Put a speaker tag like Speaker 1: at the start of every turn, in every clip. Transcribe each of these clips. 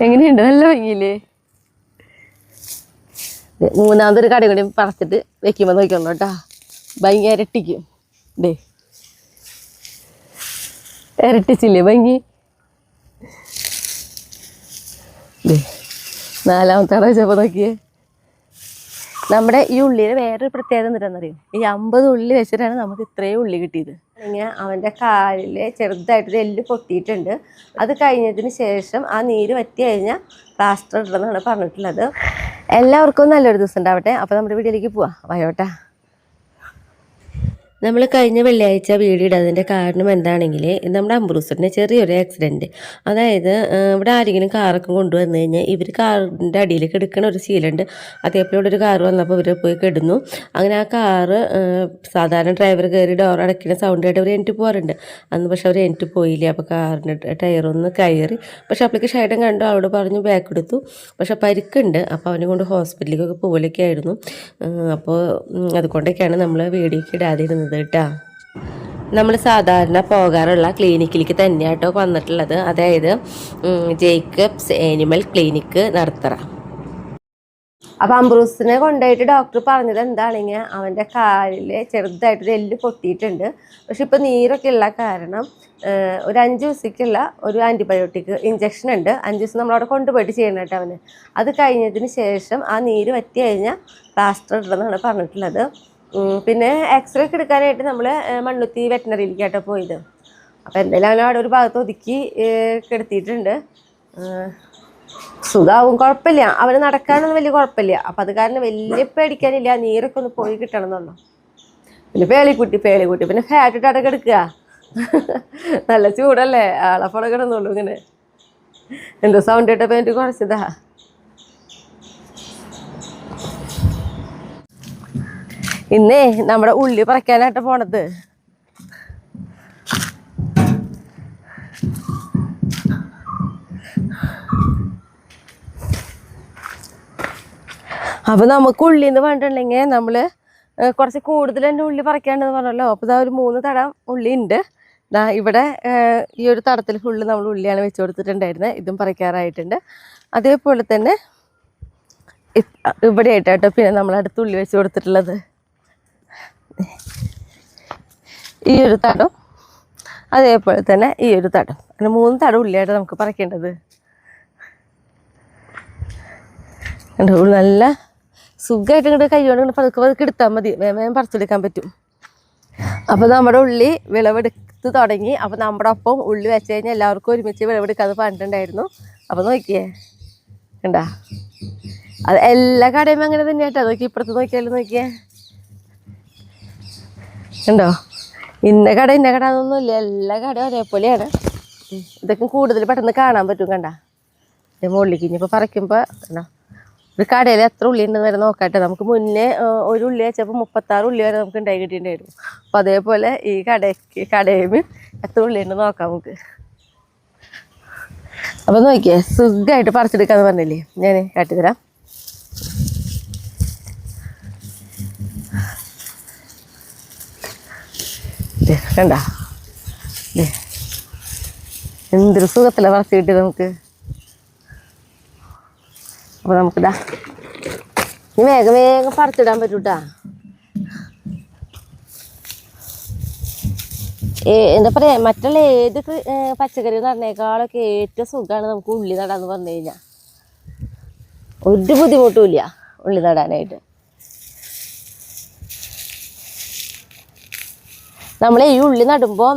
Speaker 1: എങ്ങനെയുണ്ട്? നല്ല ഭംഗിയില്ലേ? മൂന്നാമതൊരു കട കൂടി പറിച്ചിട്ട് വെക്കുമ്പോൾ നോക്കിക്കോളൂ കേട്ടാ. ഭംഗി ഇരട്ടിക്കും. ഡേ ഇരട്ടിച്ചില്ലേ ഭംഗി? നാലാമത്തെ കട വെച്ചപ്പോൾ നോക്കിയേ. നമ്മുടെ ഈ ഉള്ളിയിൽ വേറൊരു പ്രത്യേകത എന്താണെന്നറിയും? ഈ 50 ഉള്ളി വെച്ചിട്ടാണ് നമുക്ക് ഇത്രയും ഉള്ളി കിട്ടിയത്. ഇങ്ങനെ അവൻ്റെ കാലിൽ ചെറുതായിട്ടൊരു എല്ല് പൊട്ടിയിട്ടുണ്ട്. അത് കഴിഞ്ഞതിന് ശേഷം ആ നീര് വറ്റി കഴിഞ്ഞാൽ പ്ലാസ്റ്റർ ഇടണമെന്നാണ് പറഞ്ഞിട്ടുള്ളത്. എല്ലാവർക്കും നല്ലൊരു ദിവസം ഉണ്ടാവട്ടെ. അപ്പോൾ നമ്മുടെ വീട്ടിലേക്ക് പോവാം. വയോട്ടാ. നമ്മൾ കഴിഞ്ഞ വെള്ളിയാഴ്ച വീഡിയോ ഇടാതിൻ്റെ കാരണം എന്താണെങ്കിൽ നമ്മുടെ അംബ്രൂസിൻ്റെ ചെറിയൊരു ആക്സിഡൻറ്റ്. അതായത് ഇവിടെ ആരെങ്കിലും കാറൊക്കെ കൊണ്ടുവന്നു കഴിഞ്ഞാൽ ഇവർ കാറിൻ്റെ അടിയിൽ കിടക്കണ ഒരു ശീലമുണ്ട്. അതേപോലെ ഇവിടെ ഒരു കാറ് വന്നപ്പോൾ ഇവർ പോയി കിടന്നു. അങ്ങനെ ആ കാറ് സാധാരണ ഡ്രൈവർ കയറി ഡോർ അടയ്ക്കുന്ന സൗണ്ട് ആയിട്ട് അവർ എണീറ്റ് പോകാറുണ്ട്. അന്ന് പക്ഷെ അവർ എണീറ്റ് പോയില്ല. അപ്പോൾ കാറിൻ്റെ ടയറൊന്ന് കയറി. പക്ഷെ അപ്പോഴേക്ക് ഷൈഡൻ കണ്ടു. അവളോട് പറഞ്ഞു ബാക്ക് എടുത്തു. പക്ഷെ പരിക്കുണ്ട്. അപ്പോൾ അവനെ കൊണ്ട് ഹോസ്പിറ്റലിലേക്കൊക്കെ പോകലൊക്കെ ആയിരുന്നു. അപ്പോൾ അതുകൊണ്ടൊക്കെയാണ് നമ്മൾ വീഡിയോക്ക് ഇടാതിരുന്നത് കേട്ടോ. നമ്മൾ സാധാരണ പോകാറുള്ള ക്ലിനിക്കിലേക്ക് തന്നെയാട്ടോ വന്നിട്ടുള്ളത്. അതായത് ജേക്കബ്സ് ആനിമൽ ക്ലിനിക്ക് നടത്തറ. അപ്പം അംബ്രൂസിനെ കൊണ്ടുപോയിട്ട് ഡോക്ടർ പറഞ്ഞത് എന്താണെങ്കിൽ അവൻ്റെ കാലിൽ ചെറുതായിട്ടൊരു എല്ല് പൊട്ടിയിട്ടുണ്ട്. പക്ഷെ ഇപ്പോൾ നീരൊക്കെ ഉള്ള കാരണം ഒരു 5 ദിവസത്തേക്കുള്ള ഒരു ആൻറ്റിബയോട്ടിക് ഇഞ്ചക്ഷൻ ഉണ്ട്. 5 ദിവസം നമ്മളവിടെ കൊണ്ടുപോയിട്ട് ചെയ്യണം കേട്ടോ അവന്. അത് കഴിഞ്ഞതിന് ശേഷം ആ നീര് വറ്റി കഴിഞ്ഞാൽ പ്ലാസ്റ്റർ ഇടണമെന്നാണ് പറഞ്ഞിട്ടുള്ളത്. പിന്നെ എക്സ്റേ ഒക്കെ എടുക്കാനായിട്ട് നമ്മൾ മണ്ണുത്തി വെറ്റിനറിയിലേക്കാട്ടോ പോയത്. അപ്പോൾ എന്തായാലും അവനെ അവിടെ ഒരു ഭാഗത്ത് ഒതുക്കി കിടത്തിയിട്ടുണ്ട്. സുഖമാവും, കുഴപ്പമില്ല. അവന് നടക്കാനൊന്നും വലിയ കുഴപ്പമില്ല. അപ്പം അത് കാരണം വലിയ പേടിക്കാനില്ല. നീരൊക്കെ ഒന്ന് പോയി കിട്ടണം എന്നുള്ളൂ. പിന്നെ പേളിക്കുട്ടി പിന്നെ ഫാറ്റ് ഇട്ട് അടക്കം എടുക്കുക. നല്ല ചൂടല്ലേ? ആളപ്പോടെ കിടന്നുള്ളൂ. ഇങ്ങനെ എന്തോ സൗണ്ട് ഇട്ടപ്പോൾ എനിക്ക് കുറച്ചതാ. ഇന്നേ നമ്മുടെ ഉള്ളി പറിക്കാനായിട്ട് പോണത്. അപ്പോൾ നമുക്ക് ഉള്ളിന്ന് പറഞ്ഞിട്ടുണ്ടെങ്കിൽ നമ്മൾ കുറച്ച് കൂടുതൽ തന്നെ ഉള്ളി പറിക്കാണ്ടെന്ന് പറഞ്ഞല്ലോ. അപ്പോൾ ഇതാ ഒരു 3 തടം ഉള്ളി ഉണ്ട്. ഇവിടെ ഈ ഒരു തടത്തിൽ ഫുള്ള് നമ്മൾ ഉള്ളിയാണ് വെച്ച് കൊടുത്തിട്ടുണ്ടായിരുന്നത്. ഇതും പറിക്കാറായിട്ടുണ്ട്. അതേപോലെ തന്നെ ഇവിടെ ആയിട്ടോ പിന്നെ നമ്മളടുത്ത് ഉള്ളി വെച്ച് കൊടുത്തിട്ടുള്ളത് ഈ ഒരു തടം, അതേപോലെ തന്നെ ഈ ഒരു തടം. അങ്ങനെ 3 തടം ഉള്ളിയായിട്ട് നമുക്ക് പറിക്കേണ്ടത്. നല്ല സുഖമായിട്ട് ഇങ്ങോട്ട് കൈകൊണ്ട് ഇങ്ങനെ പതുക്കെ എടുത്താൽ മതി. വേഗം പറിച്ചെടുക്കാൻ പറ്റും. അപ്പോൾ നമ്മുടെ ഉള്ളി വിളവെടുത്ത് തുടങ്ങി. അപ്പോൾ നമ്മുടെ ഒപ്പം ഉള്ളി വെച്ച് കഴിഞ്ഞാൽ എല്ലാവർക്കും ഒരുമിച്ച് വിളവെടുക്കാതെ പറഞ്ഞിട്ടുണ്ടായിരുന്നു. അപ്പോൾ നോക്കിയേ, കണ്ടാ? അത് എല്ലാ കടയും അങ്ങനെ തന്നെയാട്ടോ. നോക്കി ഇപ്പുറത്ത് നോക്കിയാലും നോക്കിയേ, ഉണ്ടോ? ഇന്ന കട എന്നൊന്നുമില്ല. എല്ലാ കടയും അതേപോലെയാണ്. ഇതൊക്കെ കൂടുതൽ പെട്ടെന്ന് കാണാൻ പറ്റും. കണ്ട മുകളിലേക്ക് ഇനിയിപ്പോൾ പറിക്കുമ്പോൾ കണ്ടോ ഒരു കടയിൽ എത്ര ഉള്ളി ഉണ്ടെന്ന് വരെ നോക്കട്ടെ. നമുക്ക് മുന്നേ ഒരു ഉള്ളി വെച്ചപ്പോൾ 36 ഉള്ളി വരെ നമുക്ക് ഉണ്ടായി കിട്ടിയിട്ടുണ്ടായിരുന്നു. അപ്പോൾ അതേപോലെ ഈ കടയിൽ എത്ര ഉള്ളി ഉണ്ട് നോക്കാം നമുക്ക്. അപ്പോൾ നോക്കിയേ, സുഖമായിട്ട് പറിച്ചെടുക്കാന്ന് പറഞ്ഞില്ലേ, ഞാൻ കാട്ടിത്തരാം. കണ്ട എന്തൊരു സുഖത്തിലാണ് പറിച്ച് കിട്ടിയത് നമുക്ക്. അപ്പോൾ നമുക്കിതാ ഇനി വേഗം പറിച്ചിടാൻ പറ്റൂട്ടാ. എന്താ പറയുക, മറ്റുള്ള ഏത് പച്ചക്കറി നടന്നേക്കാളൊക്കെ ഏറ്റവും സുഖമാണ് നമുക്ക് ഉള്ളി നടാന്ന് പറഞ്ഞു കഴിഞ്ഞാൽ. ഒരു ബുദ്ധിമുട്ടുമില്ല ഉള്ളി നടാനായിട്ട്. നമ്മൾ ഈ ഉള്ളി നടുമ്പോൾ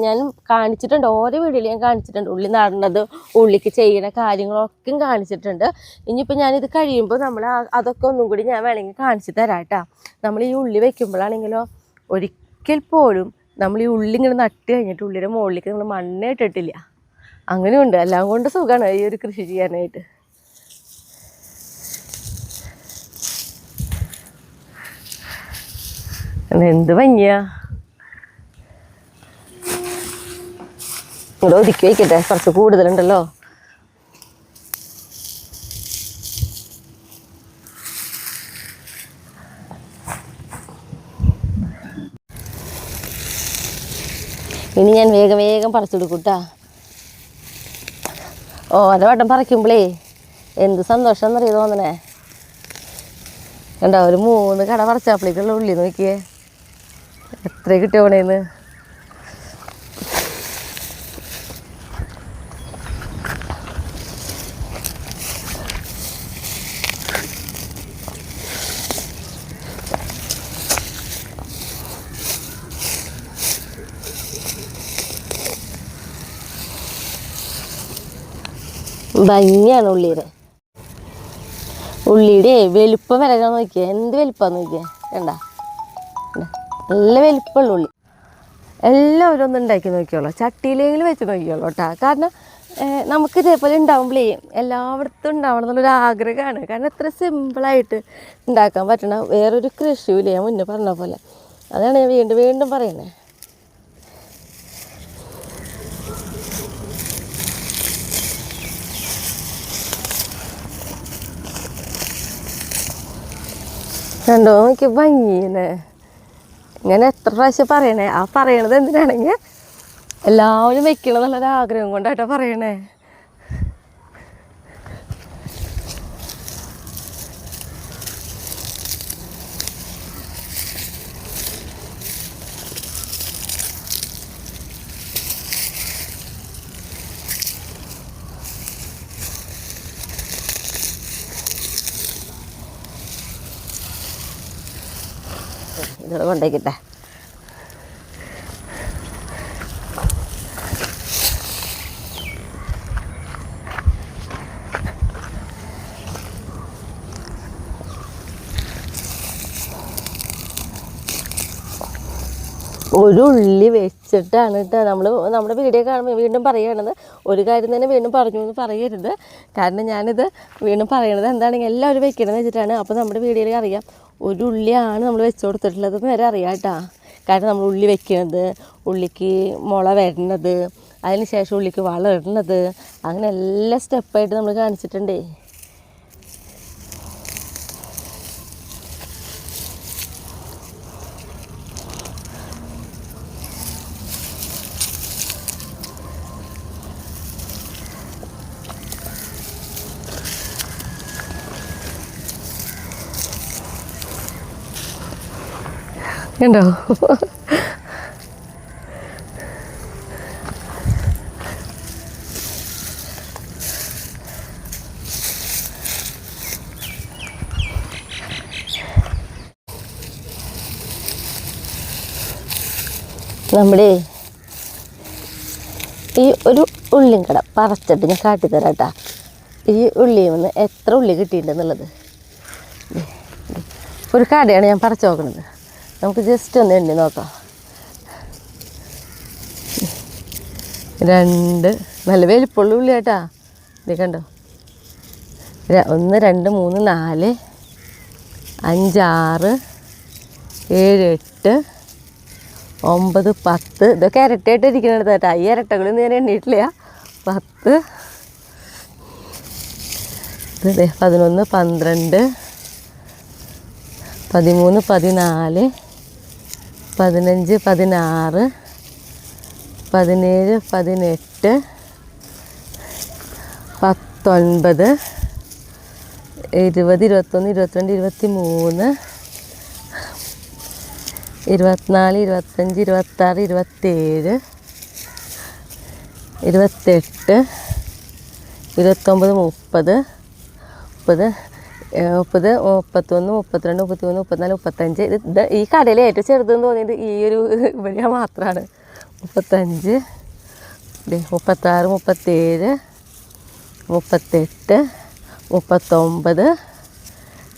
Speaker 1: ഞാൻ കാണിച്ചിട്ടുണ്ട്, ഓരോ വീഡിയോയിൽ ഞാൻ കാണിച്ചിട്ടുണ്ട്. ഉള്ളി നടുന്നത്, ഉള്ളിക്ക് ചെയ്യുന്ന കാര്യങ്ങളൊക്കെ കാണിച്ചിട്ടുണ്ട്. ഇനിയിപ്പോൾ ഞാനിത് കഴിയുമ്പോൾ നമ്മൾ അതൊക്കെ ഒന്നും കൂടി ഞാൻ വേണമെങ്കിൽ കാണിച്ചു തരാം കേട്ടോ. നമ്മൾ ഈ ഉള്ളി വയ്ക്കുമ്പോഴാണെങ്കിലോ ഒരിക്കൽ പോലും നമ്മൾ ഈ ഉള്ളി ഇങ്ങനെ നട്ട് കഴിഞ്ഞിട്ട് ഉള്ളിയുടെ മുകളിലേക്ക് നമ്മൾ മണ്ണ് ഇട്ടിട്ടില്ല. അങ്ങനെയുണ്ട്. എല്ലാം കൊണ്ട് സുഖമാണ് ഈ ഒരു കൃഷി ചെയ്യാനായിട്ട്. എന്ത് ഭംഗിയാ. ഇവിടെ ഒതുക്കി വയ്ക്കട്ടെ, കുറച്ച് കൂടുതലുണ്ടല്ലോ. ഇനി ഞാൻ വേഗം പറിച്ചെടുക്കൂട്ടാ. ഓരോ വട്ടം പറിക്കുമ്പോഴേ എന്ത് സന്തോഷം എന്നറിയ തോന്നണേ. കണ്ടോ, ഒരു 3 കട പറിച്ചപ്പോഴേക്കുള്ള ഉള്ളി നോക്കിയേ എത്ര കിട്ടിയോണേന്ന്. ഭംഗിയാണ് ഉള്ളിയുടെ വലുപ്പം വരകാൻ നോക്കിയാൽ എന്ത് വലുപ്പമാന്ന് നോക്കിയാൽ കണ്ട, നല്ല വലുപ്പമുള്ള ഉള്ളി. എല്ലാവരും ഒന്ന് ഉണ്ടാക്കി നോക്കിയോളൂ, ചട്ടിയിലെങ്കിലും വെച്ച് നോക്കിയോളൂ കേട്ടോ. കാരണം നമുക്ക് ഇതേപോലെ ഉണ്ടാകുമ്പോഴേ എല്ലായിടത്തും ഉണ്ടാവണം എന്നുള്ളൊരു ആഗ്രഹമാണ്. കാരണം എത്ര സിമ്പിളായിട്ട് ഉണ്ടാക്കാൻ പറ്റണ വേറൊരു കൃഷിയില്ലേ, ഞാൻ മുന്നേ പറഞ്ഞ പോലെ. അതാണ് ഞാൻ വീണ്ടും വീണ്ടും പറയണേ. കണ്ടോ നോക്കി ഭംഗിനെ. ഇങ്ങനെ എത്ര പ്രാവശ്യം പറയണേ. ആ പറയണത് എന്തിനാണെങ്കിൽ എല്ലാവരും വെക്കണമെന്നുള്ളൊരാഗ്രഹം കൊണ്ടാട്ടോ പറയണേ. ഇതോടെ കൊണ്ടേക്കിട്ടെ. ഒരു ഉള്ളി വെച്ചിട്ടാണ് കേട്ടോ നമ്മുടെ വീഡിയോ കാണുമ്പോൾ വീണ്ടും പറയുകയാണത്. ഒരു കാര്യം തന്നെ വീണ്ടും പറഞ്ഞു എന്ന് പറയരുത്. കാരണം ഞാനിത് വീണ്ടും പറയണത് എന്താണെങ്കിൽ എല്ലാവരും വെക്കണമെന്ന് വെച്ചിട്ടാണ്. അപ്പോൾ നമ്മുടെ വീഡിയോയിൽ അറിയാം ഒരു ഉള്ളിയാണ് നമ്മൾ വെച്ച് കൊടുത്തിട്ടുള്ളതെന്ന് വരെ അറിയാം കേട്ടോ. കാരണം നമ്മൾ ഉള്ളി വെക്കുന്നത്, ഉള്ളിക്ക് മുള വരുന്നത്, അതിന് ശേഷം ഉള്ളിക്ക് വളം ഇടുന്നത്, അങ്ങനെ എല്ലാ സ്റ്റെപ്പായിട്ട് നമ്മൾ കാണിച്ചിട്ടുണ്ടേ. കണ്ടോ, നമ്മുടെ ഈ ഒരു ഉള്ളിയും കട പറിച്ചിട്ട് ഞാൻ കാട്ടിത്തരാം കേട്ടോ. ഈ ഉള്ളിയിൽ നിന്ന് എത്ര ഉള്ളി കിട്ടിയിട്ടുണ്ടെന്നുള്ളത്. ഒരു കടയാണ് ഞാൻ പറിച്ച് നോക്കുന്നത്. നമുക്ക് ജസ്റ്റ് ഒന്ന് എണ്ണി നോക്കാം. 2 നല്ല വലിപ്പമുള്ള ഉള്ളി കേട്ടാ. ഇത് കണ്ടോ, 1 2 3 4 5 6 7 8 9 10. ഇതൊക്കെ ഇരട്ടയായിട്ട് ഇരിക്കുന്നുണ്ട് കേട്ടോ. ഈ ഇരട്ടകളൊന്നും ഞാൻ എണ്ണിയിട്ടില്ല. 10 ഇത് 11 12 13 14 15 16 17 18 19 20 21 22 23 24 25 26 27 28 29 30 30 31 32 33 34 35. ഇത് ഈ കടയിൽ ഏറ്റവും ചെറുതെന്ന് തോന്നിയത് ഈ ഒരു ഇവിടെ മാത്രമാണ്. 35 36 37 38 39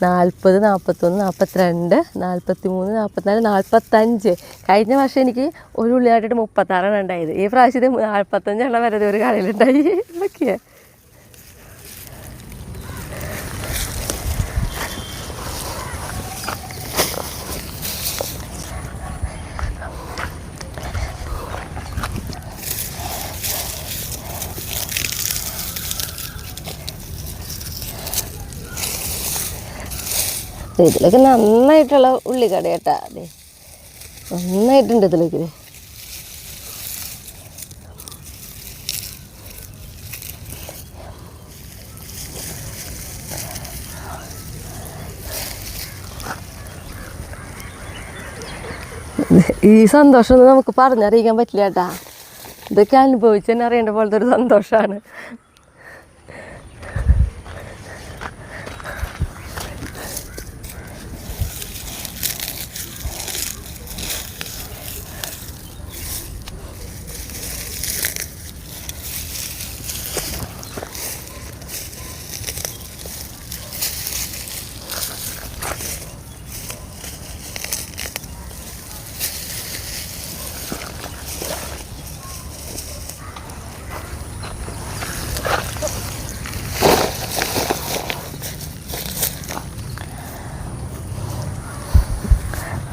Speaker 1: 40 41 42 43 44 45. കഴിഞ്ഞ വർഷം എനിക്ക് ഒരു ഉള്ളിയായിട്ട് 36 ഉണ്ടായത്. ഈ പ്രാവശ്യത്തെ 45 വരെ ഒരു കടയിലുണ്ടായി. ഓക്കെ, ഇതിലൊക്കെ നന്നായിട്ടുള്ള ഉള്ളിക്കട കേട്ടാ. അതെ, നന്നായിട്ടുണ്ട് ഇതിലേക്ക്. ഈ സന്തോഷമൊന്നും നമുക്ക് പറഞ്ഞറിയിക്കാൻ പറ്റില്ല കേട്ടാ. ഇതൊക്കെ അനുഭവിച്ച് തന്നെ അറിയേണ്ട പോലത്തെ ഒരു സന്തോഷമാണ്.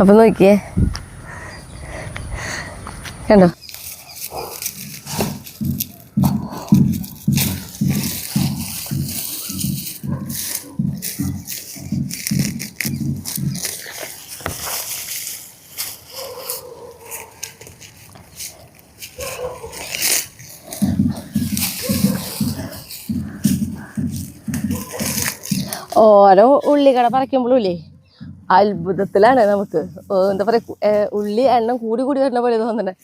Speaker 1: അപ്പം നോക്കിയേ, കണ്ടോ? ഓരോ ഉള്ളിക്കട പറിക്കുമ്പോഴും ഇല്ലേ അത്ഭുതത്തിലാണ് നമുക്ക്. എന്താ പറയുക, ഉള്ളി എണ്ണം കൂടി കൂടി വരുന്ന പോലെ തോന്നണേ.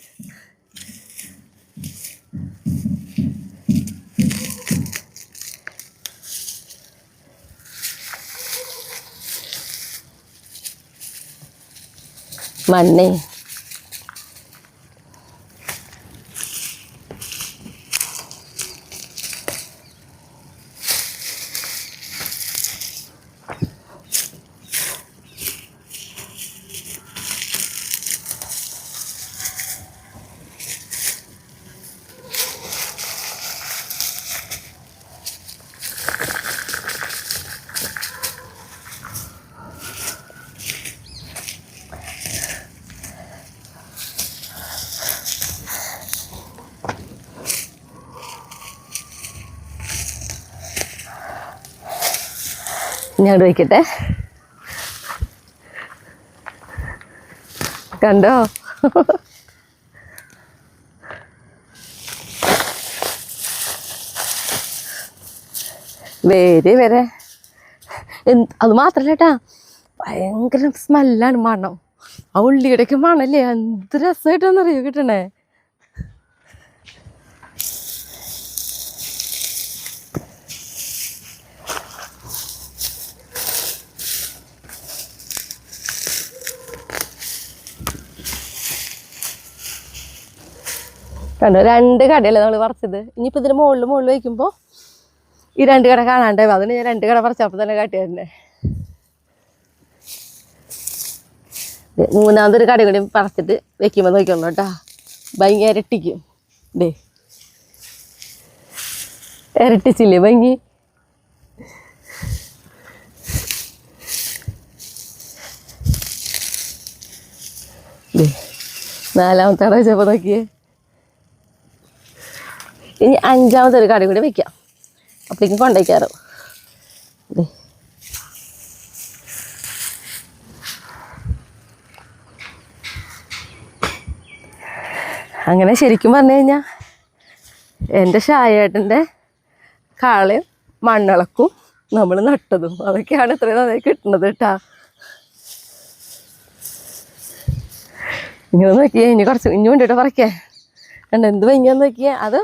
Speaker 1: മണ്ണേ ഞാൻ വയ്ക്കട്ടെ. കണ്ടോ? വരെ അത് മാത്രല്ല കേട്ടാ, ഭയങ്കര സ്മെല്ലാണ്, മണം. ആ ഉള്ളിയുടെയൊക്കെ മണല്ലേ, എന്ത് രസമായിട്ടാന്നറിയോ കിട്ടണേ. കണ്ടോ, 2 കടയല്ലേ നമ്മൾ പറിച്ചത്. ഇനിയിപ്പോൾ ഇതിന് മുകളിൽ വയ്ക്കുമ്പോൾ ഈ 2 കട കാണാണ്ടാവും. അതിന് ഞാൻ 2 കട പറിച്ചപ്പോൾ തന്നെ കാട്ടി തന്നെ. മൂന്നാമതൊരു കട കൂടി പറിച്ചിട്ട് വെക്കുമ്പോൾ നോക്കിക്കോളൂ കേട്ടോ, ഭംഗി ഇരട്ടിക്കും. ഡേ ഇരട്ടിച്ചില്ലേ ഭംഗി? നാലാമത്തെ കട വെച്ചപ്പോൾ നോക്കിയേ. ഇനി 5ാമതൊരു കട കൂടി വെക്കാം, അപ്പോഴേക്കും കൊണ്ടുവയ്ക്കാറോ. അങ്ങനെ ശരിക്കും പറഞ്ഞു കഴിഞ്ഞാൽ എൻ്റെ ഷായേട്ടൻ്റെ കാളയും മണ്ണിളക്കും നമ്മൾ നട്ടതും അതൊക്കെയാണ് ഇത്രയും നന്നായി കിട്ടുന്നത് കേട്ടാ. ഇങ്ങനെ നോക്കിയേ, ഇനി വേണ്ടിയിട്ട് പറിക്കേ. കണ്ടോ എന്ത് ഭംഗിയാന്ന് നോക്കിയേ. അത്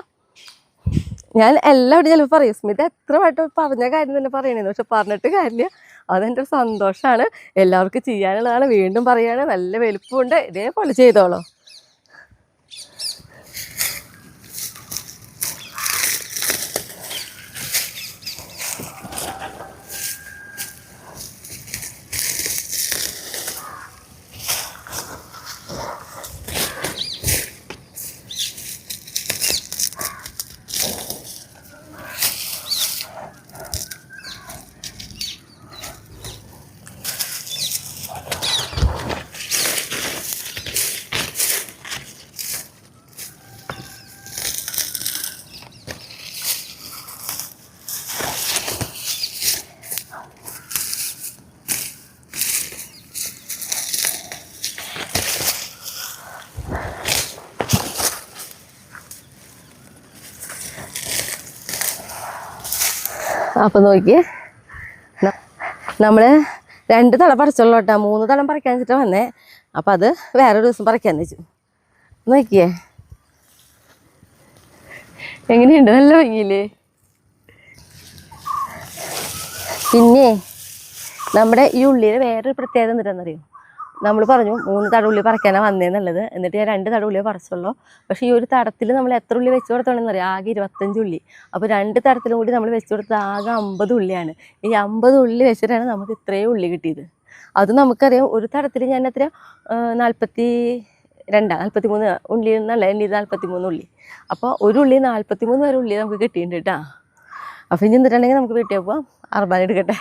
Speaker 1: ഞാൻ എല്ലാവരും ചിലപ്പോൾ പറയും, സ്മിത എത്ര വട്ടം പറഞ്ഞ കാര്യം തന്നെ പറയണേന്ന്. പക്ഷെ പറഞ്ഞിട്ട് കാര്യമില്ല, അതെൻ്റെ സന്തോഷമാണ്. എല്ലാവർക്കും ചെയ്യാനുള്ളതാണ്. വീണ്ടും പറയുകയാണ്, നല്ല വലുപ്പമുണ്ട്, ഇതേപോലെ ചെയ്തോളൂ. അപ്പം നോക്കിയേ, നമ്മൾ 2 തളം പറിച്ചുള്ളൂ കേട്ടോ. 3 തളം പറിക്കാൻ വെച്ചിട്ട് വന്നേ. അപ്പം അത് വേറൊരു ദിവസം പറിക്കാന്ന് വെച്ചു. നോക്കിയേ എങ്ങനെയുണ്ട്, നല്ല ഭംഗിയില്ലേ. പിന്നെ നമ്മുടെ ഈ ഉള്ളിയിൽ വേറൊരു പ്രത്യേകത എന്താണെന്നറിയോ, നമ്മൾ പറഞ്ഞു 3 തട ഉള്ളി പറിക്കാനാണ് വന്നതെന്നുള്ളത്. എന്നിട്ട് ഞാൻ 2 തട ഉള്ളി പറിച്ചുള്ളൂ. പക്ഷേ ഈ ഒരു തടത്തിൽ നമ്മൾ എത്ര ഉള്ളി വെച്ച് കൊടുത്തോണെന്ന് അറിയാം, ആകെ 25 ഉള്ളി. അപ്പോൾ 2 തടത്തിലും കൂടി നമ്മൾ വെച്ച് കൊടുത്തത് ആകെ 50 ഉള്ളിയാണ്. ഈ 50 ഉള്ളി വെച്ചിട്ടാണ് നമുക്ക് ഇത്രയും ഉള്ളി കിട്ടിയത്. അത് നമുക്കറിയാം, ഒരു തടത്തിൽ ഞാൻ എത്ര 43 ഉള്ളി എന്നല്ല എൻ്റെ 43 ഉള്ളി. അപ്പോൾ ഒരു ഉള്ളി 43 വരെ ഉള്ളി നമുക്ക് കിട്ടിയിട്ടുണ്ട് കേട്ടോ. അപ്പോൾ ഇനി എന്നിട്ടുണ്ടെങ്കിൽ നമുക്ക് വീട്ടിൽ പോകാം, അർബാൻ എടുക്കട്ടെ.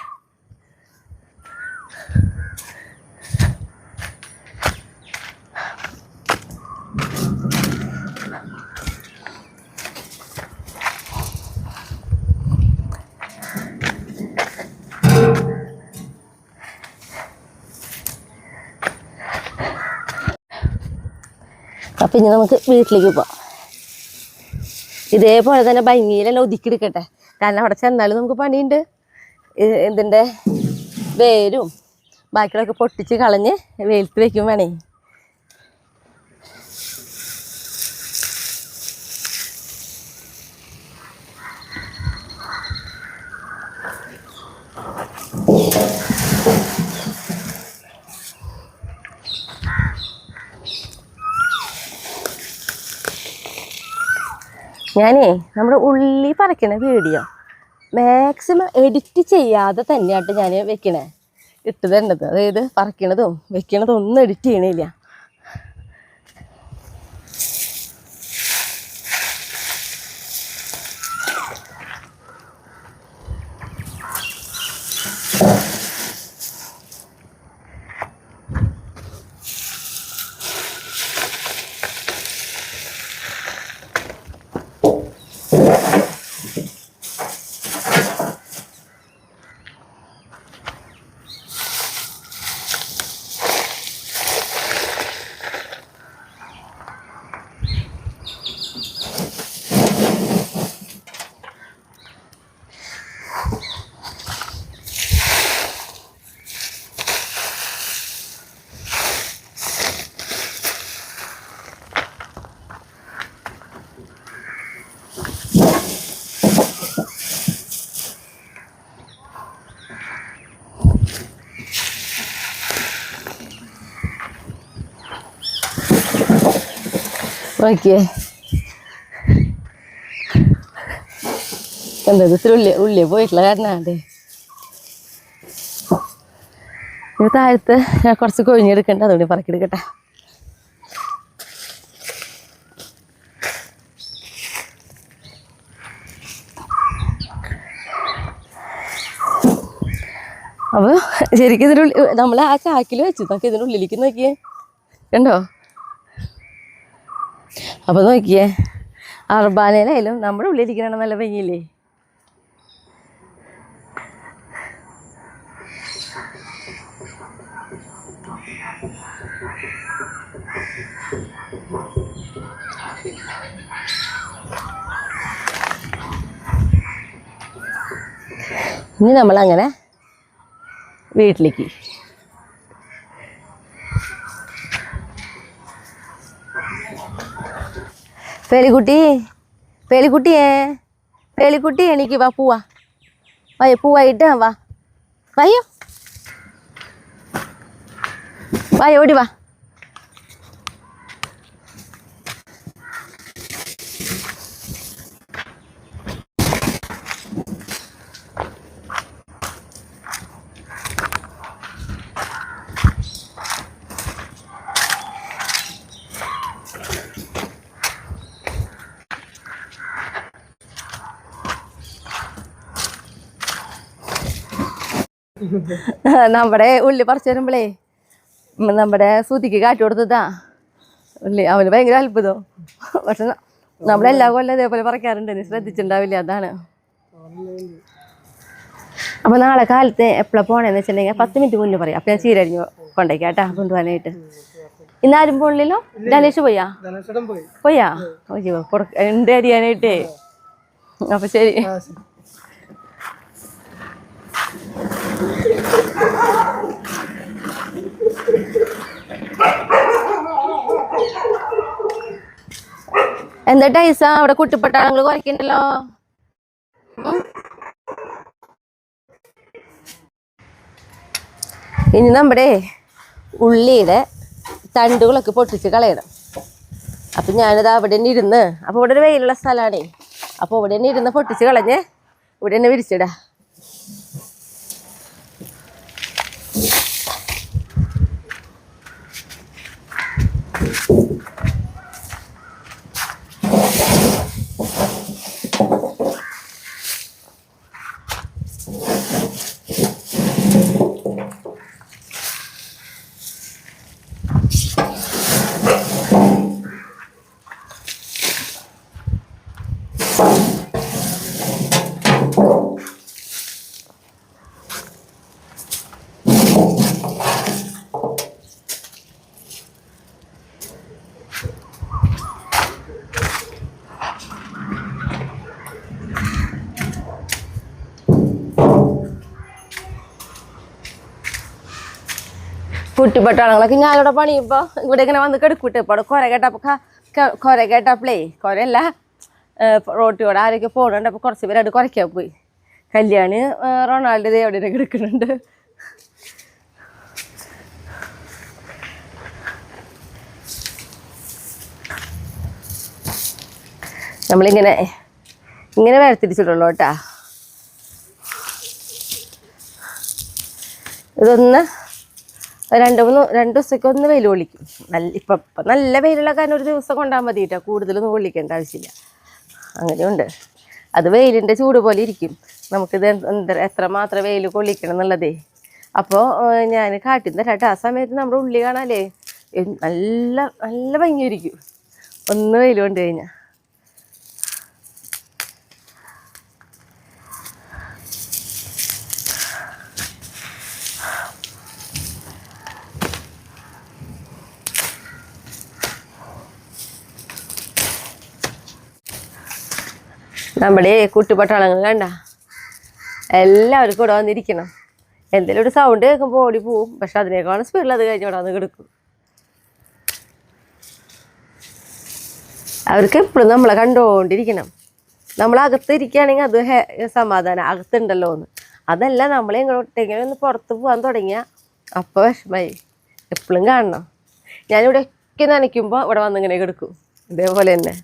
Speaker 1: അപ്പം ഇനി നമുക്ക് വീട്ടിലേക്ക് പോവാം. ഇതേപോലെ തന്നെ ഭംഗിയിലെല്ലാം ഒതുക്കിയെടുക്കട്ടെ. കാരണം അവിടെ ചെന്നാലും നമുക്ക് പണിയുണ്ട്. ഇതിൻ്റെ വേരും ബാക്കിയുള്ളതൊക്കെ പൊട്ടിച്ച് കളഞ്ഞ് വെയിലത്ത് വയ്ക്കും വേണേ. ഞാനേ നമ്മുടെ ഉള്ളി പറിക്കണ വീഡിയോ മാക്സിമം എഡിറ്റ് ചെയ്യാതെ തന്നെയായിട്ട് ഞാൻ വെക്കണേ, ഇട്ട് തരുന്നത്. അതായത് പറിക്കണതും വെക്കണതും ഒന്നും എഡിറ്റ് ചെയ്യണില്ല. നോക്കിയേ എന്താ ഇത്തിരി ഉള്ളിയെ പോയിട്ടുള്ള കാരണാണ്ടേ. ഇത് താഴത്ത് ഞാൻ കുറച്ച് കൊഴിഞ്ഞെടുക്കണ്ട, അതുകൊണ്ട് പറക്കിയെടുക്കട്ടെ. അപ്പോൾ ശരിക്കും ഇതിനുള്ളിൽ നമ്മൾ ആ ചാക്കിൽ വെച്ചു നോക്കി, ഇതിനുള്ളിലേക്ക് നോക്കിയേ, കണ്ടോ. അപ്പോൾ നോക്കിയേ അർബാനയിലായാലും നമ്മുടെ ഉള്ളിലിരിക്കണ നല്ല ഭംഗിയില്ലേ. ഇനി നമ്മളങ്ങനെ വീട്ടിലേക്ക്. പേളിക്കുട്ടി എണീക്ക് വാ, പോവാ വയ്യ, പൂവായിട്ട് വാ, വയ്യോ വായ, ഓടി വാ. നമ്മുടെ ഉള്ളി പറിച്ചു വരുമ്പോഴേ നമ്മുടെ സുതിക്ക് കാട്ടി കൊടുത്തതാ ഉള്ളി. അവന് ഭയങ്കര അത്ഭുതം. പക്ഷെ നമ്മളെല്ലാ കൊല്ലം ഇതേപോലെ പറിക്കാറുണ്ട്, നീ ശ്രദ്ധിച്ചിട്ടുണ്ടാവില്ല, അതാണ്. അപ്പോൾ നാളെ കാലത്ത് എപ്പോഴാണ് പോകണമെന്ന് വെച്ചിട്ടുണ്ടെങ്കിൽ 10 മിനിറ്റ് മുന്നേ പറയാം. അപ്പം ഞാൻ ചീരരിഞ്ഞു കൊണ്ടേക്കാട്ടാ കൊണ്ടുപോകാനായിട്ട്. ഇന്നാരും പോണില്ലല്ലോ. ധനേഷ് പോയാ ഉണ്ട് അരിയാനായിട്ടേ. അപ്പം ശരി. എന്താ ടൈസ അവിടെ കുട്ടിപ്പട്ടാളങ്ങൾ കുറയ്ക്കണ്ടല്ലോ. ഇനി നമ്മുടെ ഉള്ളിയുടെ തണ്ടുകളൊക്കെ പൊട്ടിച്ച് കളയണം. അപ്പം ഞാനിത് അവിടെ തന്നെ ഇരുന്ന്, അപ്പോൾ ഇവിടെ ഒരു വെയിലുള്ള സ്ഥലമാണേ, അപ്പോൾ ഇവിടെ തന്നെ ഇരുന്ന് പൊട്ടിച്ച് കളഞ്ഞ് ഇവിടെ തന്നെ വിരിച്ചിടാം. കുട്ടിപ്പട്ടാളങ്ങളൊക്കെ ഞാനിവിടെ പണിയുമ്പോൾ ഇവിടെ ഇങ്ങനെ വന്ന് കെടുക്കൂട്ടെ. ഇപ്പോൾ അവിടെ കുര കേട്ടപ്പോഴേ കുരയല്ല, റോട്ടിലൂടെ ആരൊക്കെ പോകുന്നുണ്ട്. അപ്പോൾ കുറച്ച് പേര് അവിടെ കുറയ്ക്കാൻ പോയി. കല്യാണി റൊണാൾഡോ എവിടെ കിടക്കുന്നുണ്ട്. നമ്മളിങ്ങനെ വേർതിരിച്ചിട്ടുള്ളൂ കേട്ടാ. ഇതൊന്ന് 2 ദിവസത്തേക്ക് ഒന്ന് വെയിൽ കൊള്ളിക്കും. ഇപ്പം നല്ല വെയിലുള്ള കാരണം ഒരു ദിവസം കൊണ്ടാൽ മതി കേട്ടോ, കൂടുതലൊന്നും കൊള്ളിക്കേണ്ട ആവശ്യമില്ല. അങ്ങനെയുണ്ട്. അത് വെയിലിൻ്റെ ചൂട് പോലെ ഇരിക്കും. നമുക്കിത് എത്ര മാത്രം വെയിൽ കൊള്ളിക്കണം എന്നുള്ളതേ. അപ്പോൾ ഞാൻ കാട്ടി തരാം കേട്ടോ. ആ സമയത്ത് നമ്മുടെ ഉള്ളി കാണാല്ലേ നല്ല നല്ല ഭംഗിയായിരിക്കും ഒന്ന് വെയിൽ കൊണ്ട് കഴിഞ്ഞാൽ. നമ്മുടെ കുട്ടിപ്പട്ടാളങ്ങൾ കണ്ട എല്ലാവർക്കും ഇവിടെ വന്നിരിക്കണം. എന്തെങ്കിലും ഒരു സൗണ്ട് കേൾക്കുമ്പോൾ ഓടി പോവും. പക്ഷെ അതിനേക്കാളും സ്പീഡിൽ അത് കഴിഞ്ഞ് ഇവിടെ വന്ന് കിടക്കും. അവർക്ക് എപ്പോഴും നമ്മളെ കണ്ടുകൊണ്ടിരിക്കണം. നമ്മളകത്ത് ഇരിക്കുകയാണെങ്കിൽ അത് സമാധാനം, അകത്തുണ്ടല്ലോ എന്ന്. അതല്ല, നമ്മളെങ്ങോട്ടെങ്കിലും ഒന്ന് പുറത്ത് പോകാൻ തുടങ്ങിയാൽ അപ്പോൾ വിഷമായി. എപ്പോഴും കാണണം. ഞാനിവിടെ ഒക്കെ നനയ്ക്കുമ്പോൾ ഇവിടെ വന്നിങ്ങനെ കിടക്കും. ഇതേപോലെ തന്നെ.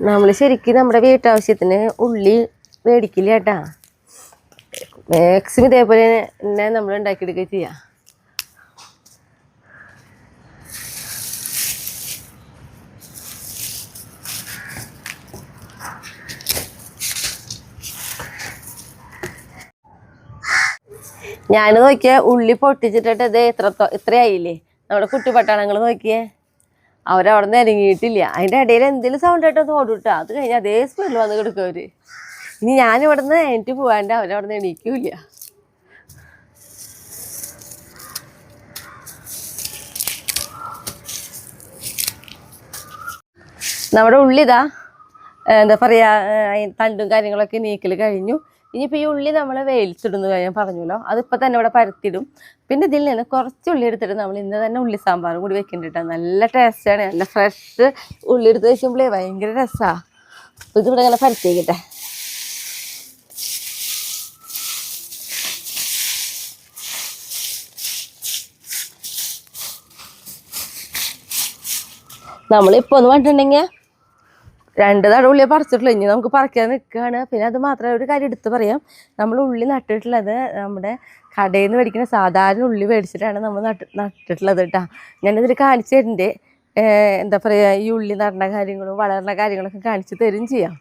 Speaker 1: നമ്മൾ ശരിക്കും നമ്മുടെ വീട്ടാവശ്യത്തിന് ഉള്ളി മേടിക്കില്ല കേട്ടാ. മാക്സിമം ഇതേപോലെ തന്നെ നമ്മൾ ഉണ്ടാക്കിയെടുക്കുക ചെയ്യാം. ഞാൻ നോക്കിയ ഉള്ളി പൊട്ടിച്ചിട്ടിട്ട് ഇത് ഇത്രയായില്ലേ. നമ്മുടെ കുട്ടിപ്പട്ടാളങ്ങൾ നോക്കിയേ, അവരവിടെ നിന്ന് ഇറങ്ങിയിട്ടില്ല. അതിൻ്റെ ഇടയിൽ എന്തെങ്കിലും സൗണ്ട് ആയിട്ടൊന്ന് ഓടിട്ടാ. അത് കഴിഞ്ഞാൽ അതേ സ്പീഡിൽ വന്ന് കിടക്കും അവർ. ഇനി ഞാനിവിടെ നിന്ന് എനിക്ക് പോകാണ്ട് അവരവിടെ നിന്ന് എണീക്കൂല. നമ്മുടെ ഉള്ളിതാ എന്താ പറയുക, തണ്ടും കാര്യങ്ങളൊക്കെ നീക്കൽ കഴിഞ്ഞു. ഇനിയിപ്പോൾ ഈ ഉള്ളി നമ്മൾ വെയിലത്തിടുന്നു ഞാൻ പറഞ്ഞല്ലോ, അതിപ്പോൾ തന്നെ ഇവിടെ പരത്തിടും. പിന്നെ ഇതിൽ നിന്ന് കുറച്ച് ഉള്ളി എടുത്തിട്ട് നമ്മൾ ഇന്ന് തന്നെ ഉള്ളി സാമ്പാറും കൂടി വെക്കേണ്ടിട്ടാ. നല്ല ടേസ്റ്റാണ്. നല്ല ഫ്രഷ് ഉള്ളി എടുത്ത് വെക്കുമ്പോഴേ ഭയങ്കര രസമാണ്. അപ്പോൾ ഇതിവിടെ ഇങ്ങനെ പരത്തിക്കട്ടെ. നമ്മളിപ്പോൾ ഒന്ന് പറഞ്ഞിട്ടുണ്ടെങ്കിൽ 2 തട ഉള്ളിയെ പറിച്ചിട്ടുള്ളൂ. ഇനി നമുക്ക് പറിക്കാൻ നിൽക്കുകയാണ്. പിന്നെ അത് മാത്രമേ ഒരു കാര്യം എടുത്ത് പറയാം, നമ്മൾ ഉള്ളി നട്ടിട്ടുള്ളത് നമ്മുടെ കടയിൽ നിന്ന് മേടിക്കുന്ന സാധാരണ ഉള്ളി മേടിച്ചിട്ടാണ് നമ്മൾ നട്ടിട്ടുള്ളത് കേട്ടോ. ഞാനിതിൽ കാണിച്ചു തരുന്നുണ്ട്. എന്താ പറയുക, ഈ ഉള്ളി നടന്ന കാര്യങ്ങളും വളരുന്ന കാര്യങ്ങളൊക്കെ കാണിച്ചു തരും ചെയ്യാം.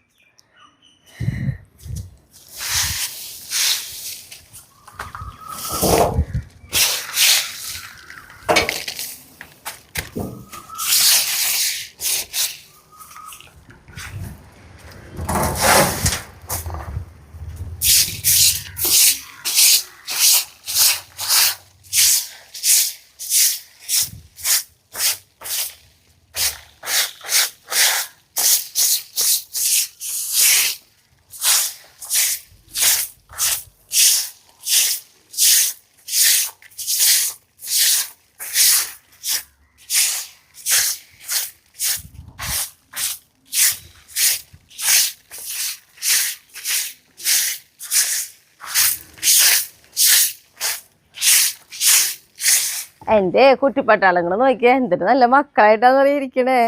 Speaker 1: എൻ്റെ കുട്ടിപ്പട്ടാളങ്ങൾ നോക്കിയേ എന്തിട്ട് നല്ല മക്കളായിട്ടാന്ന് പറഞ്ഞിരിക്കണേ.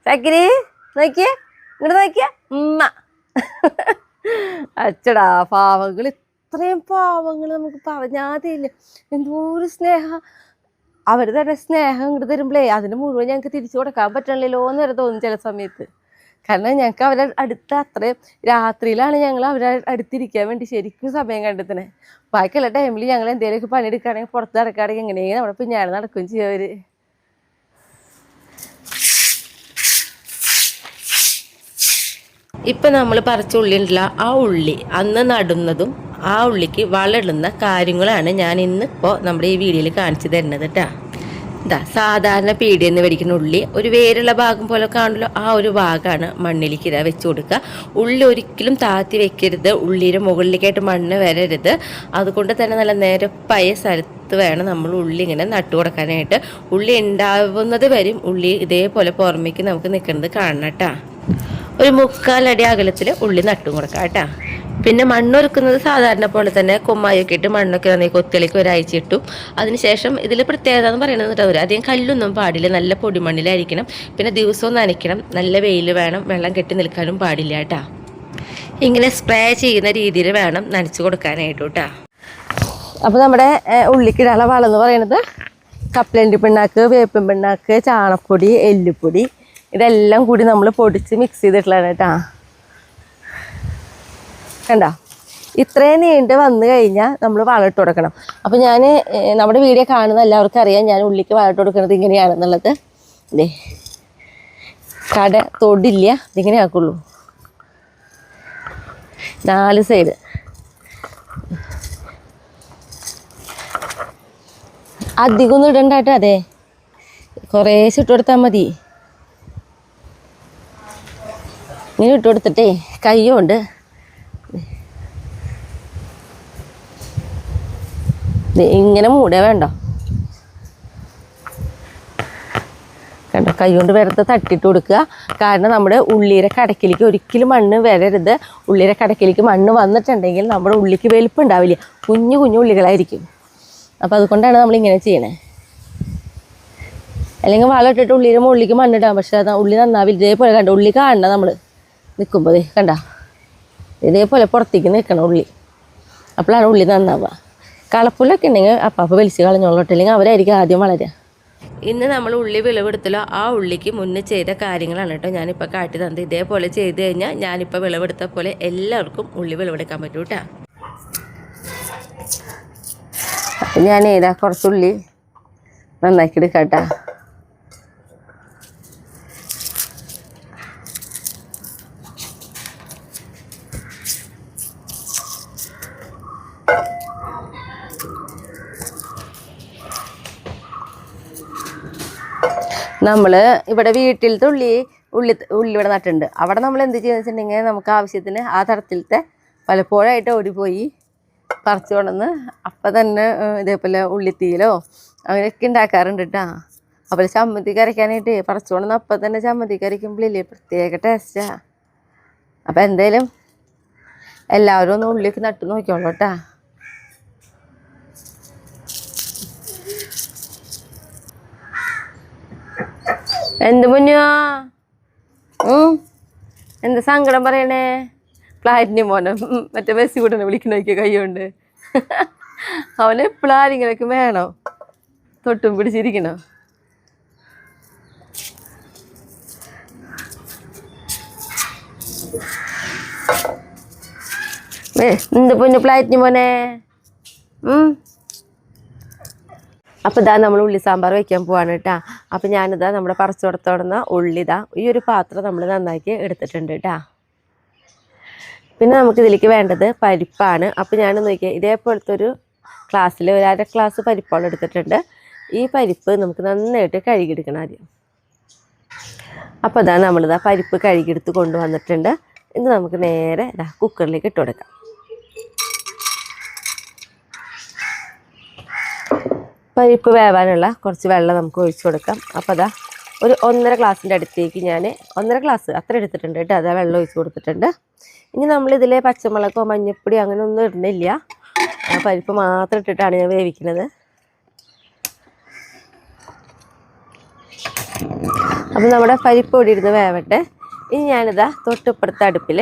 Speaker 1: ചക്കിരി നോക്കിയേ, ഇങ്ങോട്ട് നോക്കിയേ ഉമ്മ. അച്ചടാ പാവങ്ങൾ, ഇത്രയും പാവങ്ങൾ നമുക്ക് പറഞ്ഞാതില്ല. എന്തോരു സ്നേഹം. അവർ തന്നെ സ്നേഹം ഇങ്ങോട്ട് തരുമ്പോഴേ അതിന് മുഴുവൻ ഞങ്ങൾക്ക് തിരിച്ചു കൊടുക്കാൻ പറ്റണില്ലല്ലോ എന്ന് വരെ തോന്നും ചില സമയത്ത്. കാരണം ഞങ്ങൾക്ക് അവരെ അടുത്ത് അത്രയും രാത്രിയിലാണ് ഞങ്ങൾ അവരെ അടുത്തിരിക്കാൻ വേണ്ടി ശരിക്കും സമയം കണ്ടെത്തണേ. ബാക്കിയുള്ള ടൈമിൽ ഞങ്ങൾ എന്തെങ്കിലുമൊക്കെ പണിയെടുക്കുകയാണെങ്കിൽ പുറത്ത് നടക്കുകയാണെങ്കിൽ എങ്ങനെയെങ്കിലും നമ്മുടെ പിന്നാലെ നടക്കുകയും ചെയ്യും അവർ. ഇപ്പം നമ്മൾ പറിച്ച ഉള്ളി ഉണ്ടല്ല, ആ ഉള്ളി അന്ന് നടുന്നതും ആ ഉള്ളിക്ക് വളരുന്ന കാര്യങ്ങളാണ് ഞാൻ ഇന്നിപ്പോൾ നമ്മുടെ ഈ വീഡിയോയിൽ കാണിച്ചു തരുന്നത് കേട്ടോ. ഇതാ സാധാരണ പീടികയിൽ നിന്ന് മേടിക്കുന്ന ഉള്ളി ഒരു വേരുള്ള ഭാഗം പോലെ കാണുമല്ലോ, ആ ഒരു ഭാഗമാണ് മണ്ണിലേക്ക് ഇതാ വെച്ച് കൊടുക്കുക. ഉള്ളി ഒരിക്കലും താത്തി വെക്കരുത്, ഉള്ളിയുടെ മുകളിലേക്കായിട്ട് മണ്ണ് വരരുത്. അതുകൊണ്ട് തന്നെ നല്ല നിരപ്പായ സ്ഥലത്ത് വേണം നമ്മൾ ഉള്ളി ഇങ്ങനെ നട്ടു കൊടുക്കാനായിട്ട്. ഉള്ളി ഉണ്ടാവുന്നത് വരും ഉള്ളി ഇതേപോലെ പുറമേക്ക് നമുക്ക് നിൽക്കുന്നത് കാണണം കേട്ടോ. ഒരു 3/4 അടി അകലത്തിൽ ഉള്ളി നട്ടും കൊടുക്കാം കേട്ടോ. പിന്നെ മണ്ണൊരുക്കുന്നത് സാധാരണ പോലെ തന്നെ കൊമ്മായൊക്കെ ഇട്ട് മണ്ണൊക്കെ നന്നായി കൊത്തിലേക്ക് ഒരാഴ്ച ഇട്ടു. അതിനുശേഷം ഇതിൽ പ്രത്യേകത എന്ന് പറയുന്നത് അധികം കല്ലൊന്നും പാടില്ല, നല്ല പൊടിമണ്ണിലായിരിക്കണം. പിന്നെ ദിവസവും നനയ്ക്കണം, നല്ല വെയിൽ വേണം, വെള്ളം കെട്ടി നിൽക്കാനും പാടില്ല കേട്ടോ. ഇങ്ങനെ സ്പ്രേ ചെയ്യുന്ന രീതിയിൽ വേണം നനച്ചു കൊടുക്കാനായിട്ട് കേട്ടോ. അപ്പോൾ നമ്മുടെ ഉള്ളിക്കിടാനുള്ള വളം എന്ന് പറയുന്നത് കപ്പലണ്ടി പിണ്ണാക്ക്, വേപ്പിൻ പിണ്ണാക്ക്, ചാണപ്പൊടി, എല്ലുപ്പൊടി, ഇതെല്ലാം കൂടി നമ്മൾ പൊടിച്ച് മിക്സ് ചെയ്തിട്ടുള്ളതാണ് കേട്ടോ. കണ്ടോ, ഇത്രയും നീണ്ട് വന്നു കഴിഞ്ഞാൽ നമ്മൾ വളമിട്ട് കൊടുക്കണം. അപ്പോൾ ഞാൻ നമ്മുടെ വീഡിയോ കാണുന്ന എല്ലാവർക്കും അറിയാം ഞാൻ ഉള്ളിക്ക് വളമിട്ട് കൊടുക്കുന്നത് ഇങ്ങനെയാണെന്നുള്ളത്. ഇതേ കട തൊടില്ല, ഇതിങ്ങനെ ആക്കുള്ളൂ. 4 സൈഡ് അധികം ഒന്നും ഇടണ്ടാട്ടോ. അതെ കുറേശ്ശെ ഇട്ട് കൊടുത്താൽ മതി. ഇങ്ങനെ ഇട്ട് കൊടുത്തിട്ടേ കയ്യുകൊണ്ട് ഇങ്ങനെ മൂടേ വേണ്ട. കണ്ടോ, കൈ കൊണ്ട് വെറുതെ തട്ടിയിട്ട് കൊടുക്കുക. കാരണം നമ്മുടെ ഉള്ളിയുടെ കടക്കിലേക്ക് ഒരിക്കലും മണ്ണ് വരരുത്. ഉള്ളിയുടെ കടക്കിലേക്ക് മണ്ണ് വന്നിട്ടുണ്ടെങ്കിൽ നമ്മുടെ ഉള്ളിക്ക് വലിപ്പം ഉണ്ടാവില്ല, കുഞ്ഞു കുഞ്ഞു ഉള്ളികളായിരിക്കും. അപ്പോൾ അതുകൊണ്ടാണ് നമ്മളിങ്ങനെ ചെയ്യണേ. അല്ലെങ്കിൽ വളം ഇട്ടിട്ട് ഉള്ളിയുടെ മുള്ളിലേക്ക് മണ്ണിടാം, പക്ഷെ അത് ഉള്ളി നന്നാവില്ല. ഇതേപോലെ കണ്ട ഉള്ളി കാണണം നമ്മൾ നിൽക്കുമ്പോൾ, കണ്ട ഇതേപോലെ പുറത്തേക്ക് നിൽക്കണം ഉള്ളി, അപ്പോഴാണ് ഉള്ളി നന്നാവുക. കളപ്പുല്ലൊക്കെ ഉണ്ടെങ്കിൽ അപ്പം വലിച്ച് കളഞ്ഞോളട്ടെ, അല്ലെങ്കിൽ അവരായിരിക്കും ആദ്യം വളരുക. ഇന്ന് നമ്മൾ ഉള്ളി വിളവെടുത്തല്ലോ, ആ ഉള്ളിക്ക് മുന്നേ ചെയ്ത കാര്യങ്ങളാണ് കേട്ടോ ഞാനിപ്പോൾ കാട്ടി തന്നത്. ഇതേപോലെ ചെയ്ത് കഴിഞ്ഞാൽ ഞാനിപ്പോൾ വിളവെടുത്ത പോലെ എല്ലാവർക്കും ഉള്ളി വിളവെടുക്കാൻ പറ്റും കേട്ടോ. അപ്പം ഞാൻ കുറച്ചുള്ളി നന്നാക്കി എടുക്കാം കേട്ടോ. നമ്മൾ ഇവിടെ വീട്ടിലത്തെ ഉള്ളി ഇവിടെ നട്ടിട്ടുണ്ട്. അവിടെ നമ്മൾ എന്ത് ചെയ്യുന്നത് വെച്ചിട്ടുണ്ടെങ്കിൽ നമുക്ക് ആവശ്യത്തിന് ആ തരത്തിലത്തെ പലപ്പോഴായിട്ട് ഓടിപ്പോയി പറിച്ചു കൊണ്ടുവന്ന് അപ്പം തന്നെ ഇതേപോലെ ഉള്ളിത്തീയിലോ അങ്ങനെയൊക്കെ ഉണ്ടാക്കാറുണ്ട് കേട്ടോ. അപ്പോൾ ചമ്മന്തിക്ക് അരയ്ക്കാനായിട്ട് പറിച്ചു കൊണ്ടുവന്ന് അപ്പം തന്നെ ചമ്മന്തിക്ക് അരയ്ക്കുമ്പോഴില്ലേ പ്രത്യേക ടേസ്റ്റാണ്. അപ്പം എന്തായാലും എല്ലാവരും ഒന്ന് ഉള്ളിലേക്ക് നട്ടു നോക്കിയോളൂ കേട്ടോ. എന്ത് മുന്നോ എന്ത് സങ്കടം പറയണേ? ഫ്ലാറ്റിന് മോനെ മറ്റേ ബസ് കൂട്ടനെ വിളിക്കണ നോക്കിയ കൈകൊണ്ട്. അവനെപ്പോഴും ആരെങ്കിലൊക്കെ വേണോ, തൊട്ടും പിടിച്ചിരിക്കണോ? എന്ത് പൊന്നു ഫ്ലാറ്റിന് മോനെ. അപ്പോൾ ഇതാ നമ്മൾ ഉള്ളി സാമ്പാർ വയ്ക്കാൻ പോവാണ് കേട്ടോ. അപ്പോൾ ഞാനിതാ നമ്മുടെ പറിച്ചു കൊടുത്തോടുന്ന ഉള്ളിതാ ഈ ഒരു പാത്രം നമ്മൾ നന്നാക്കി എടുത്തിട്ടുണ്ട് കേട്ടോ. പിന്നെ നമുക്കിതിലേക്ക് വേണ്ടത് പരിപ്പാണ്. അപ്പോൾ ഞാൻ നോക്കിയാൽ ഇതേപോലത്തെ ഒരു ഗ്ലാസ്സിൽ 1/2 ഗ്ലാസ് പരിപ്പോളം എടുത്തിട്ടുണ്ട്. ഈ പരിപ്പ് നമുക്ക് നന്നായിട്ട് കഴുകിയെടുക്കണം ആദ്യം. അപ്പോൾ ഇതാ നമ്മളിതാ പരിപ്പ് കഴുകിയെടുത്ത് കൊണ്ടുവന്നിട്ടുണ്ട്. ഇനി നമുക്ക് നേരെ ഇതാ കുക്കറിലേക്ക് ഇട്ട് കൊടുക്കാം. പരിപ്പ് വേവാനുള്ള കുറച്ച് വെള്ളം നമുക്ക് ഒഴിച്ചു കൊടുക്കാം. അപ്പോൾ അതാ ഒരു 1.5 ഗ്ലാസിൻ്റെ അടുത്തേക്ക് ഞാൻ 1.5 ഗ്ലാസ് അത്ര എടുത്തിട്ടുണ്ട് കേട്ടോ. അതാ വെള്ളം ഒഴിച്ച് കൊടുത്തിട്ടുണ്ട്. ഇനി നമ്മളിതിൽ പച്ചമുളകോ മഞ്ഞൾപ്പൊടി അങ്ങനെ ഒന്നും ഇടുന്നില്ല, പരിപ്പ് മാത്രം ഇട്ടിട്ടാണ് ഞാൻ വേവിക്കുന്നത്. അപ്പോൾ നമ്മുടെ പരിപ്പ് ഇവിടെ ഇരുന്ന് വേവട്ടെ. ഇനി ഞാനിതാ തൊട്ടിപ്പുറത്തെ അടുപ്പിൽ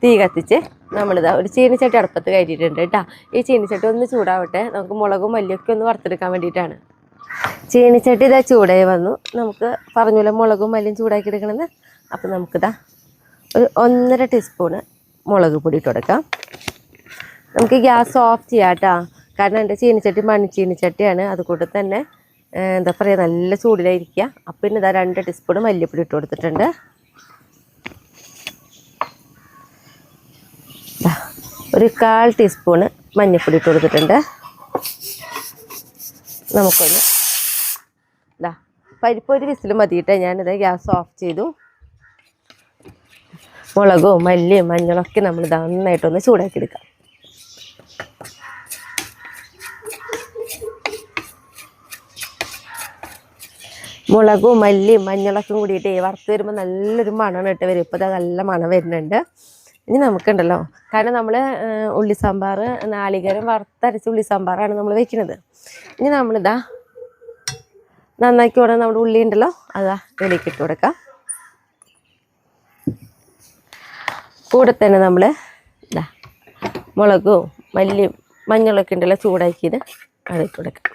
Speaker 1: തീ കത്തിച്ച് നമ്മളിതാ ഒരു ചീനിച്ചട്ടി അടുപ്പത്ത് കയറ്റിയിട്ടുണ്ട് കേട്ടോ. ഈ ചീനിച്ചട്ടി ഒന്ന് ചൂടാവട്ടെ. നമുക്ക് മുളകും മല്ലിയൊക്കെ ഒന്ന് വറുത്തെടുക്കാൻ വേണ്ടിയിട്ടാണ്. ചീനിച്ചട്ടി ഇതാ ചൂടായി വന്നു. നമുക്ക് പറഞ്ഞല്ലോ മുളകും മല്ലിയും ചൂടാക്കി എടുക്കണമെന്ന്. അപ്പോൾ നമുക്കിതാ ഒരു 1.5 ടീസ്പൂണ് മുളക് പൊടി ഇട്ട് കൊടുക്കാം. നമുക്ക് ഗ്യാസ് ഓഫ് ചെയ്യാം കേട്ടോ. കാരണം എൻ്റെ ചീനിച്ചട്ടി മൺചീനിച്ചട്ടിയാണ്. അതുകൊണ്ട് തന്നെ എന്താ പറയുക നല്ല ചൂടിലായിരിക്കുക. അപ്പം പിന്നെ ഇതാ 2 ടീസ്പൂൺ മല്ലിപ്പൊടി ഇട്ട് കൊടുത്തിട്ടുണ്ട്. ഒരു 1/4 ടീസ്പൂണ് മഞ്ഞൾപ്പൊടി ഇട്ട് കൊടുത്തിട്ടുണ്ട്. നമുക്കൊന്ന് പരിപ്പ് ഒരു വിസിൽ മതിയിട്ട് ഞാനിത് ഗ്യാസ് ഓഫ് ചെയ്തു. മുളകും മല്ലിയും മഞ്ഞളൊക്കെ നമ്മൾ നന്നായിട്ടൊന്ന് ചൂടാക്കി എടുക്കാം. മുളകും മല്ലിയും മഞ്ഞളൊക്കെ കൂടിയിട്ട് വറുത്ത് വരുമ്പോൾ നല്ലൊരു മണം ഇട്ട് വരും. ഇപ്പോൾ നല്ല മണം വരുന്നുണ്ട്. ഇനി നമുക്കുണ്ടല്ലോ, കാരണം നമ്മൾ ഉള്ളി സാമ്പാർ നാളികേരം വറുത്തരച്ച ഉള്ളി സാമ്പാറാണ് നമ്മൾ വെക്കുന്നത്. ഇനി നമ്മളിതാ നന്നാക്കി ഉടനെ നമ്മുടെ ഉള്ളി ഉണ്ടല്ലോ അതാ ഇതിലേക്ക് ഇട്ട് കൊടുക്കാം. കൂടെ തന്നെ നമ്മൾ ഇതാ മുളകും മല്ലിയും മഞ്ഞളൊക്കെ ഉണ്ടല്ലോ ചൂടാക്കിയത് അതിട്ട് കൊടുക്കാം.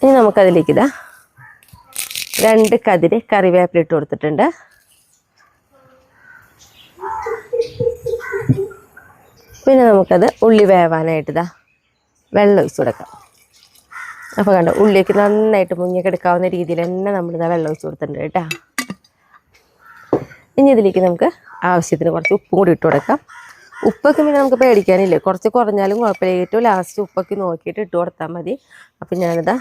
Speaker 1: ഇനി നമുക്കതിലേക്ക് 2 കതിര് കറിവേപ്പില ഇട്ട് കൊടുത്തിട്ടുണ്ട്. പിന്നെ നമുക്കത് ഉള്ളി വേവാനായിട്ട് വെള്ളം ഒഴിച്ച് കൊടുക്കാം. അപ്പോൾ കണ്ടോ ഉള്ളിലേക്ക് നന്നായിട്ട് മുങ്ങിക്കെടുക്കാവുന്ന രീതിയിൽ തന്നെ നമ്മളിതാ വെള്ളം ഒഴിച്ച് കൊടുത്തിട്ടുണ്ട് കേട്ടോ. ഇനി ഇതിലേക്ക് നമുക്ക് ആവശ്യത്തിന് കുറച്ച് ഉപ്പും കൂടി ഇട്ട് കൊടുക്കാം. ഉപ്പൊക്കെ പിന്നെ നമുക്ക് പേടിക്കാനില്ല, കുറച്ച് കുറഞ്ഞാലും കുഴപ്പമില്ല. ഏറ്റവും ലാസ്റ്റ് ഉപ്പൊക്കെ നോക്കിയിട്ട് ഇട്ട് കൊടുത്താൽ മതി. അപ്പം ഞാനിതാ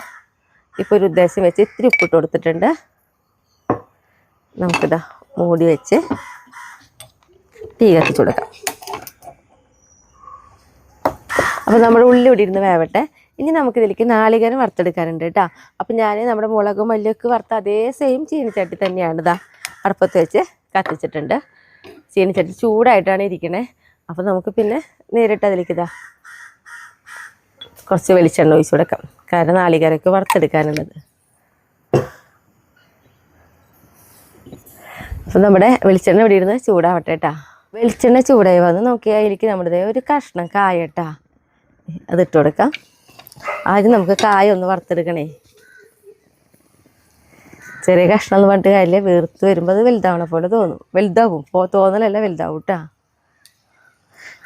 Speaker 1: ഇപ്പോൾ ഒരു ഉദ്ദേശം വെച്ച് ഇത്തിരി ഉപ്പിട്ട് കൊടുത്തിട്ടുണ്ട്. നമുക്കിതാ മൂടി വെച്ച് തീ കത്തിച്ച് കൊടുക്കാം. അപ്പോൾ നമ്മുടെ ഉള്ളി ഇവിടെ ഇരുന്ന് വേവട്ടെ. ഇനി നമുക്കിതിലേക്ക് നാളികേരം വറുത്തെടുക്കാനുണ്ട് കേട്ടോ. അപ്പം ഞാൻ നമ്മുടെ മുളകും മല്ലിയൊക്കെ വറുത്ത അതേ സെയിം ചീനിച്ചട്ടി തന്നെയാണ് അടുപ്പത്ത് വെച്ച് കത്തിച്ചിട്ടുണ്ട്. ചീനിച്ചട്ടി ചൂടായിട്ടാണ് ഇരിക്കണേ. അപ്പോൾ നമുക്ക് പിന്നെ നേരിട്ട് അതിലേക്ക് കുറച്ച് വെളിച്ചെണ്ണ ഒഴിച്ച് കൊടുക്കാം. കാരണം നാളികേരമൊക്കെ വറുത്തെടുക്കാനുള്ളത്. അപ്പോൾ നമ്മുടെ വെളിച്ചെണ്ണ ഇവിടെ ഇരുന്ന് ചൂടാവട്ടെ കേട്ടോ. വെളിച്ചെണ്ണ ചൂടായി വന്ന് നോക്കിയാൽ അതിലേക്ക് നമ്മുടെ ഒരു കഷ്ണം കായ കേട്ടോ അതിട്ട് കൊടുക്കാം. ആദ്യം നമുക്ക് കായ ഒന്ന് വറുത്തെടുക്കണേ. ചെറിയ കഷ്ണം എന്ന് പറഞ്ഞിട്ട് കാര്യമില്ല, വീർത്ത് വരുമ്പോൾ അത് വലുതാവണ പോലെ തോന്നും. വലുതാവും തോന്നലല്ല, വലുതാവും കേട്ടോ.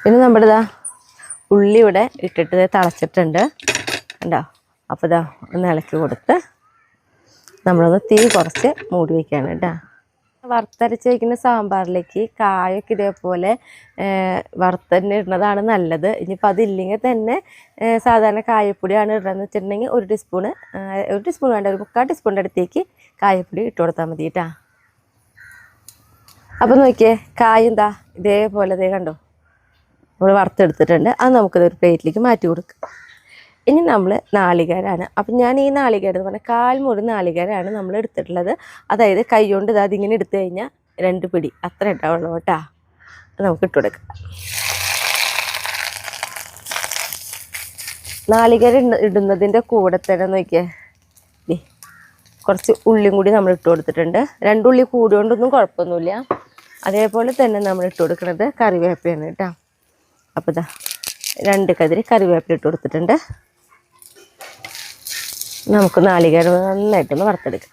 Speaker 1: പിന്നെ നമ്മുടെ ഉള്ളി ഇവിടെ ഇട്ടിട്ട് തിളച്ചിട്ടുണ്ട് കണ്ടോ. അപ്പോൾ ഒന്ന് ഇളക്കി കൊടുത്ത് നമ്മളൊന്ന് തീ കുറച്ച് മൂടി വയ്ക്കുകയാണ് കേട്ടോ. വറുത്തരച്ച് വയ്ക്കുന്ന സാമ്പാറിലേക്ക് കായൊക്കെ ഇതേപോലെ വറുത്തന്നെ ഇടുന്നതാണ് നല്ലത്. ഇനിയിപ്പോൾ അതില്ലെങ്കിൽ തന്നെ സാധാരണ കായപ്പൊടിയാണ് ഇടുന്നതെന്ന് വെച്ചിട്ടുണ്ടെങ്കിൽ 1 ടീസ്പൂൺ വേണ്ട, ഒരു 3/4 ടീസ്പൂണിൻ്റെ അടുത്തേക്ക് കായപ്പൊടി ഇട്ട് കൊടുത്താൽ മതി കേട്ടോ. അപ്പോൾ നോക്കിയേ കായും ഇതേപോലെ കണ്ടോ നമ്മൾ വറുത്തെടുത്തിട്ടുണ്ട്. അത് നമുക്കതൊരു പ്ലേറ്റിലേക്ക് മാറ്റി കൊടുക്കാം. ഇനി നമ്മൾ നാളികേരമാണ്. അപ്പം ഞാൻ ഈ നാളികേരം എന്ന് പറഞ്ഞാൽ 1/4 മുറി നാളികേരമാണ് നമ്മൾ എടുത്തിട്ടുള്ളത്. അതായത് കൈ കൊണ്ട് അതിങ്ങനെ എടുത്തു കഴിഞ്ഞാൽ 2 പിടി അത്ര ഉണ്ടാവുള്ളൂ കേട്ടോ. അത് നമുക്ക് ഇട്ട് കൊടുക്കാം. നാളികേരം ഇടുന്നതിൻ്റെ കൂടെ തന്നെ നോക്കിയേ കുറച്ച് ഉള്ളിയും കൂടി നമ്മൾ ഇട്ട് കൊടുത്തിട്ടുണ്ട്. 2 ഉള്ളി കൂടിയോണ്ടൊന്നും കുഴപ്പമൊന്നുമില്ല. അതേപോലെ തന്നെ നമ്മൾ ഇട്ട് കൊടുക്കുന്നത് കറിവേപ്പിലയാണ് കേട്ടോ. അപ്പോൾ 2 കതിര് കറിവേപ്പില ഇട്ട് കൊടുത്തിട്ടുണ്ട്. നമുക്ക് നാളികേരം നന്നായിട്ടൊന്ന് വറുത്തെടുക്കാം.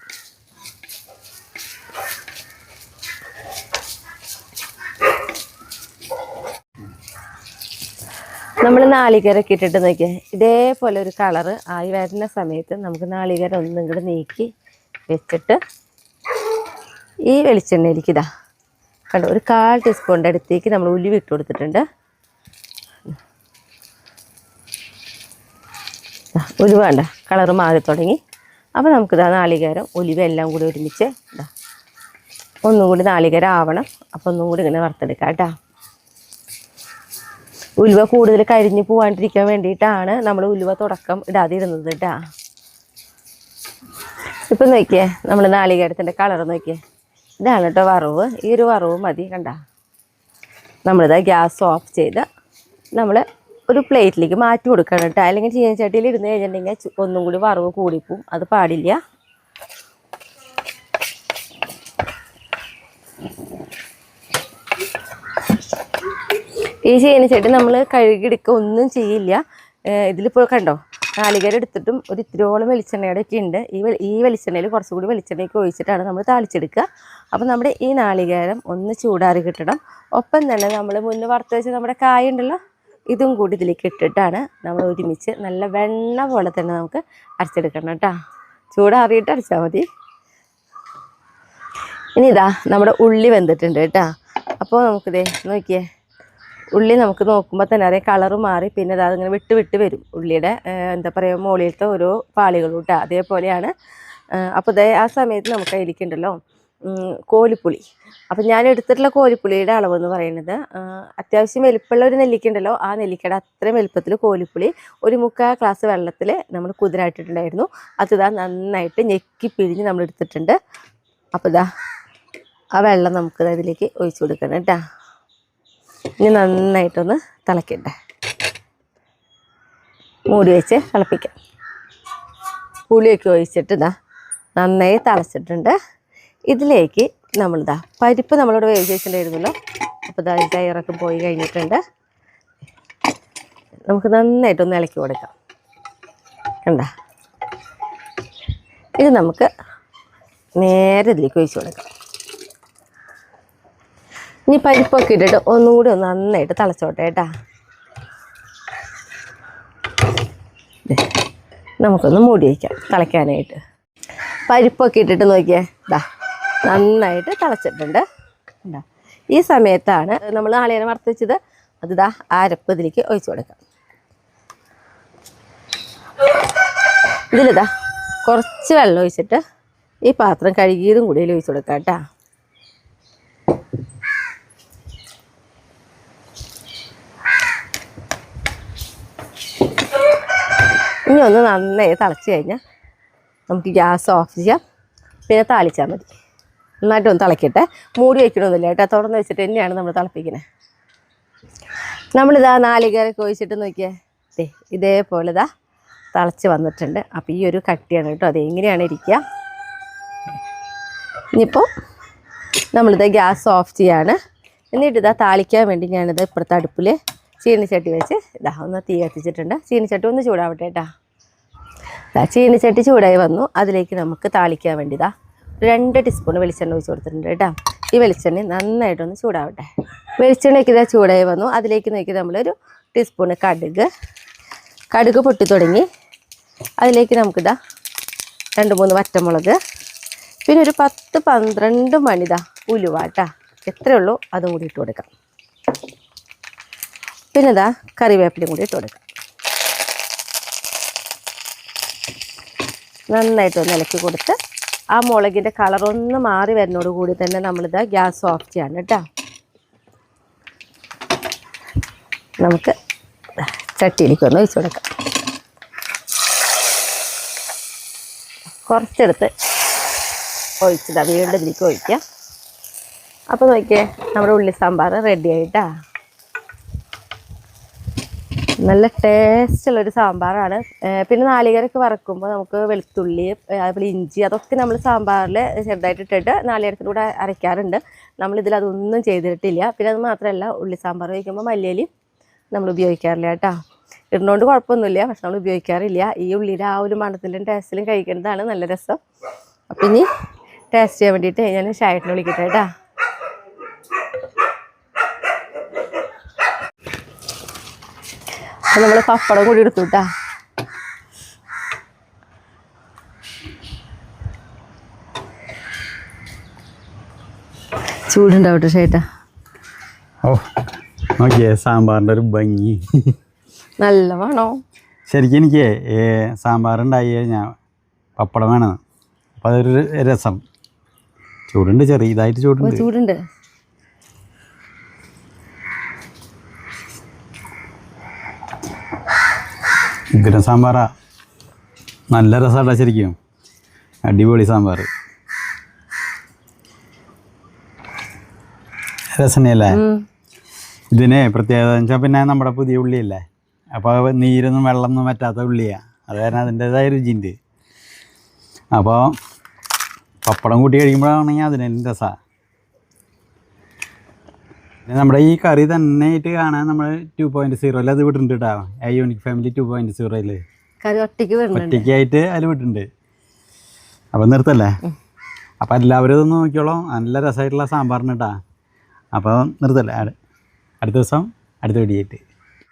Speaker 1: നമ്മൾ നാളികേരമൊക്കെ ഇട്ടിട്ട് നോക്കിയാൽ ഇതേപോലെ ഒരു കളറ് ആയി വരുന്ന സമയത്ത് നമുക്ക് നാളികേരം ഒന്നും കൂടെ നീക്കി വെച്ചിട്ട് ഈ വെളിച്ചെണ്ണയിലേക്ക് കണ്ടോ ഒരു 1/4 ടീസ്പൂണിൻ്റെ അടുത്തേക്ക് നമ്മൾ ഉലുവ ഇട്ട് കൊടുത്തിട്ടുണ്ട്. ഉലുവ വേണ്ട കളറ് മാറി തുടങ്ങി. അപ്പോൾ നമുക്ക് നാളികേരം ഉലുവ എല്ലാം കൂടി ഒരുമിച്ച് ഒന്നും കൂടി നാളികേരം ആവണം. അപ്പോൾ ഒന്നും കൂടി ഇങ്ങനെ വറുത്തെടുക്കാം കേട്ടോ. ഉലുവ കൂടുതൽ കരിഞ്ഞ് പോകാണ്ടിരിക്കാൻ വേണ്ടിയിട്ടാണ് നമ്മൾ ഉലുവ തുടക്കം ഇടാതിരുന്നത് കേട്ടോ. ഇപ്പം നോക്കിയേ നമ്മൾ നാളികേരത്തിൻ്റെ കളർ നോക്കിയേ ഇതാണ് കേട്ടോ വറവ്. ഈ ഒരു വറവ് മതി കണ്ട. നമ്മളിതാ ഗ്യാസ് ഓഫ് ചെയ്ത് നമ്മൾ ഒരു പ്ലേറ്റിലേക്ക് മാറ്റി കൊടുക്കണം കേട്ടോ. അല്ലെങ്കിൽ ചീനച്ചട്ടിയിൽ ഇരുന്ന് കഴിഞ്ഞിട്ടുണ്ടെങ്കിൽ ഒന്നും കൂടി വറവ് കൂടിപ്പോവും, അത് പാടില്ല. ഈ ചീനച്ചട്ടി നമ്മൾ കഴുകിയെടുക്കുക ഒന്നും ചെയ്യില്ല. ഇതിലിപ്പോൾ കണ്ടോ, നാളികേരം എടുത്തിട്ടും ഒരു ഇത്തിരിയോളം വെളിച്ചെണ്ണയുടെ ഒക്കെ ഉണ്ട്. ഈ വെളിച്ചെണ്ണയിൽ കുറച്ചുകൂടി വെളിച്ചെണ്ണയൊക്കെ ഒഴിച്ചിട്ടാണ് നമ്മൾ താളിച്ചെടുക്കുക. അപ്പോൾ നമ്മുടെ ഈ നാളികേരം ഒന്ന് ചൂടാറി കിട്ടണം. ഒപ്പം തന്നെ നമ്മൾ മുന്നേ വറുത്ത് വെച്ച് നമ്മുടെ കായ ഉണ്ടല്ലോ, ഇതും കൂടി ഇതിലേക്ക് ഇട്ടിട്ടാണ് നമ്മൾ ഒരുമിച്ച് നല്ല വെണ്ണ പോലെ തന്നെ നമുക്ക് അരച്ചെടുക്കണം കേട്ടോ. ചൂടാറിയിട്ട് അരച്ചാൽ മതി. ഇനി ഇതാ നമ്മുടെ ഉള്ളി വെന്തിട്ടുണ്ട് കേട്ടോ. അപ്പോൾ നമുക്കിതേ നോക്കിയേ, ഉള്ളി നമുക്ക് നോക്കുമ്പോൾ തന്നെ അറിയാം കളറ് മാറി. പിന്നെ അതിങ്ങനെ വിട്ട് വിട്ട് വരും ഉള്ളിയുടെ എന്താ പറയുക മുകളിലത്തെ ഓരോ പാളികളും കേട്ടോ. അതേപോലെയാണ്. അപ്പോൾ ഇതേ ആ സമയത്ത് നമുക്ക് അതിലേക്കുണ്ടല്ലോ കോലിപ്പുളി. അപ്പം ഞാൻ എടുത്തിട്ടുള്ള കോലിപ്പുളിയുടെ അളവെന്ന് പറയുന്നത് അത്യാവശ്യം വലിപ്പമുള്ള ഒരു നെല്ലിക്കുണ്ടല്ലോ, ആ നെല്ലിക്കയുടെ അത്രയും വലുപ്പത്തിൽ കോലിപ്പുളി 1/4 ഗ്ലാസ് വെള്ളത്തിൽ നമ്മൾ കുതിരായിട്ടിട്ടുണ്ടായിരുന്നു. അതിതാ നന്നായിട്ട് ഞെക്കി പിഴിഞ്ഞ് നമ്മൾ എടുത്തിട്ടുണ്ട്. അപ്പോൾ ഇതാ ആ വെള്ളം നമുക്ക് അതിലേക്ക് ഒഴിച്ചു കൊടുക്കണം കേട്ടോ. ഇനി നന്നായിട്ടൊന്ന് തിളക്കട്ടെ, മൂടി വെച്ച് തിളപ്പിക്കാം. പുളിയൊക്കെ ഒഴിച്ചിട്ട് ഇതാ നന്നായി തിളച്ചിട്ടുണ്ട്. ഇതിലേക്ക് നമ്മളിതാ പരിപ്പ് നമ്മളിവിടെ വേവിച്ച് വെച്ചിട്ടുണ്ടായിരുന്നല്ലോ. അപ്പോൾ ഇതാ ടയറൊക്കെ പോയി കഴിഞ്ഞിട്ടുണ്ട്. നമുക്ക് നന്നായിട്ടൊന്ന് ഇളക്കി കൊടുക്കാം. കണ്ട, ഇത് നമുക്ക് നേരെ ഇതിലേക്ക് ഒഴിച്ച് കൊടുക്കാം. ഇനി പരിപ്പൊക്കെ ഇട്ടിട്ട് ഒന്നുകൂടി ഒന്ന് നന്നായിട്ട് തിളച്ചോട്ടെ കേട്ടോ. നമുക്കൊന്ന് മൂടി വയ്ക്കാം തിളയ്ക്കാനായിട്ട്. പരിപ്പൊക്കെ ഇട്ടിട്ട് നോക്കിയേ, ഇതാ നന്നായിട്ട് തിളച്ചിട്ടുണ്ട്. ഈ സമയത്താണ് നമ്മൾ നാളികേരം വറുത്ത് വെച്ചത്, അതിതാ അരപ്പ് ഇതിലേക്ക് ഒഴിച്ചു കൊടുക്കാം. ഇതിലിതാ കുറച്ച് വെള്ളം ഒഴിച്ചിട്ട് ഈ പാത്രം കഴുകിയതും കൂടി ഇതിൽ ഒഴിച്ചു കൊടുക്കാം കേട്ടോ. ഇനി ഒന്ന് നന്നായി തിളച്ച് കഴിഞ്ഞാൽ നമുക്ക് ഗ്യാസ് ഓഫ് ചെയ്യാം. പിന്നെ താളിച്ചാൽ മതി. നന്നായിട്ടൊന്ന് തിളക്കട്ടെ. മൂടി വയ്ക്കണമെന്നില്ല കേട്ടോ, തുറന്ന് വെച്ചിട്ട് തന്നെയാണ് നമ്മൾ തിളപ്പിക്കുന്നത്. നമ്മളിതാ നാളികേരമൊക്കെ ഒഴിച്ചിട്ട് നോക്കിയേ, ഇതേപോലെ ഇതാ തിളച്ച് വന്നിട്ടുണ്ട്. അപ്പോൾ ഈ ഒരു കട്ടിയാണ് കേട്ടോ, അതെങ്ങനെയാണ് ഇരിക്കുക. ഇനിയിപ്പോൾ നമ്മളിത് ഗ്യാസ് ഓഫ് ചെയ്യാണ്. എന്നിട്ട് ഇതാ താളിക്കാൻ വേണ്ടി ഞാനിത് ഇപ്പുറത്തെ അടുപ്പിൽ ചീനിച്ചട്ടി വെച്ച് ഇതാ ഒന്ന് തീ കത്തിച്ചിട്ടുണ്ട്. ചീനിച്ചട്ടി ഒന്ന് ചൂടാവട്ടെ കേട്ടോ. ചീനിച്ചട്ടി ചൂടായി വന്നു. അതിലേക്ക് നമുക്ക് താളിക്കാൻ വേണ്ടി ഇതാ 2 ടീസ്പൂൺ വെളിച്ചെണ്ണ ഒഴിച്ച് കൊടുത്തിട്ടുണ്ട് കേട്ടോ. ഈ വെളിച്ചെണ്ണ നന്നായിട്ടൊന്ന് ചൂടാവട്ടെ. വെളിച്ചെണ്ണയ്ക്ക് ഇതാ ചൂടായി വന്നു. അതിലേക്ക് നോക്കി നമ്മളൊരു ടീസ്പൂണ് കടുക് പൊട്ടി തുടങ്ങി. അതിലേക്ക് നമുക്കിതാ 2-3 വറ്റമുളക്, പിന്നെ ഒരു 10-12 മണിതാ ഉലുവ കേട്ടോ. എത്രയേ ഉള്ളൂ അതും കൂടി ഇട്ട് കൊടുക്കാം. പിന്നെ ഇതാ കറിവേപ്പിലയും കൂടി ഇട്ട് കൊടുക്കാം. നന്നായിട്ടൊന്ന് ഇളക്കി കൊടുത്ത് ആ മുളകിൻ്റെ കളറൊന്ന് മാറി വരുന്നതോട് കൂടി തന്നെ നമ്മളിതാ ഗ്യാസ് ഓഫ് ചെയ്യാണ് കേട്ടോ. നമുക്ക് ചട്ടിയിലേക്ക് ഒന്ന് ഒഴിച്ചു കൊടുക്കാം. കുറച്ചെടുത്ത് ഒഴിച്ചതാ വീണ്ടും ഇതിലേക്ക് ഒഴിക്കുക. അപ്പോൾ നോക്കിയേ, നമ്മുടെ ഉള്ളി സാമ്പാർ റെഡി ആയിട്ടാ. നല്ല ടേസ്റ്റുള്ളൊരു സാമ്പാറാണ്. പിന്നെ നാളികേരമൊക്കെ വറക്കുമ്പോൾ നമുക്ക് വെളുത്തുള്ളി, അതുപോലെ ഇഞ്ചി, അതൊക്കെ നമ്മൾ സാമ്പാറിൽ ചെറുതായിട്ട് ഇട്ടിട്ട് നാളികേരത്തിൻ്റെ കൂടെ അരയ്ക്കാറുണ്ട്. നമ്മളിതിൽ അതൊന്നും ചെയ്തിട്ടില്ല. പിന്നെ അത് മാത്രമല്ല, ഉള്ളി സാമ്പാർ വയ്ക്കുമ്പോൾ മല്ലിയില നമ്മൾ ഉപയോഗിക്കാറില്ല കേട്ടോ. ഇടുന്നതുകൊണ്ട് കുഴപ്പമൊന്നുമില്ല, പക്ഷെ നമ്മൾ ഉപയോഗിക്കാറില്ല. ഈ ഉള്ളിയുടെ ആ ഒരു മണത്തിലും ടേസ്റ്റിലും കഴിക്കുന്നതാണ് നല്ല രസം. അപ്പം ഇനി ടേസ്റ്റ് ചെയ്യാൻ വേണ്ടിയിട്ട് ഞാൻ ഷായിട്ടിനെ വിളിക്കട്ടെ കേട്ടോ. അപ്പം നമ്മൾ പപ്പടം കൂടി എടുത്തു കേട്ടോ. ചൂടുണ്ടാവട്ടെ ഷേട്ടാ.
Speaker 2: ഓ നോക്കിയേ, സാമ്പാറിൻ്റെ ഒരു ഭംഗി
Speaker 1: നല്ല വേണോ.
Speaker 2: ശരിക്കും എനിക്ക് സാമ്പാറുണ്ടായി കഴിഞ്ഞാൽ പപ്പടം വേണം. അപ്പം അതൊരു രസം. ചൂടുണ്ട്, ചെറിയതായിട്ട് ചൂടുണ്ട്. ഉഗ്രം സാമ്പാറാ, നല്ല രസമാട്ടാ ശരിക്കും. അടിപൊളി സാമ്പാർ, രസനല്ലേ. ഇതിന് പ്രത്യേകത എന്ന് വെച്ചാൽ പിന്നെ നമ്മുടെ പുതിയ ഉള്ളിയല്ലേ, അപ്പോൾ നീരൊന്നും വെള്ളമൊന്നും പറ്റാത്ത ഉള്ളിയാണ്, അത് കാരണം അതിൻ്റേതായ രുചിയുണ്ട്. അപ്പോൾ പപ്പടം കൂട്ടി കഴിക്കുമ്പോഴാണെങ്കിൽ അതിനും രസമാണ്. പിന്നെ നമ്മുടെ ഈ കറി തന്നെ ആയിട്ട് കാണാൻ നമ്മൾ 2.0 അത് വിട്ടിട്ടുണ്ട് കേട്ടോ, യൂണിക് ഫാമിലി 2.0
Speaker 1: കറി
Speaker 2: ഒറ്റയ്ക്കായിട്ട് അതിൽ വിട്ടിട്ടുണ്ട്. അപ്പം നിർത്തല്ലേ? അപ്പം എല്ലാവരും ഇതൊന്ന് നോക്കിയോളൂ, നല്ല രസമായിട്ടുള്ള സാമ്പാറിന് കേട്ടോ. അപ്പോൾ നിർത്തല്ലേ, അടുത്ത ദിവസം അടുത്ത വീഡിയോ ആയിട്ട്.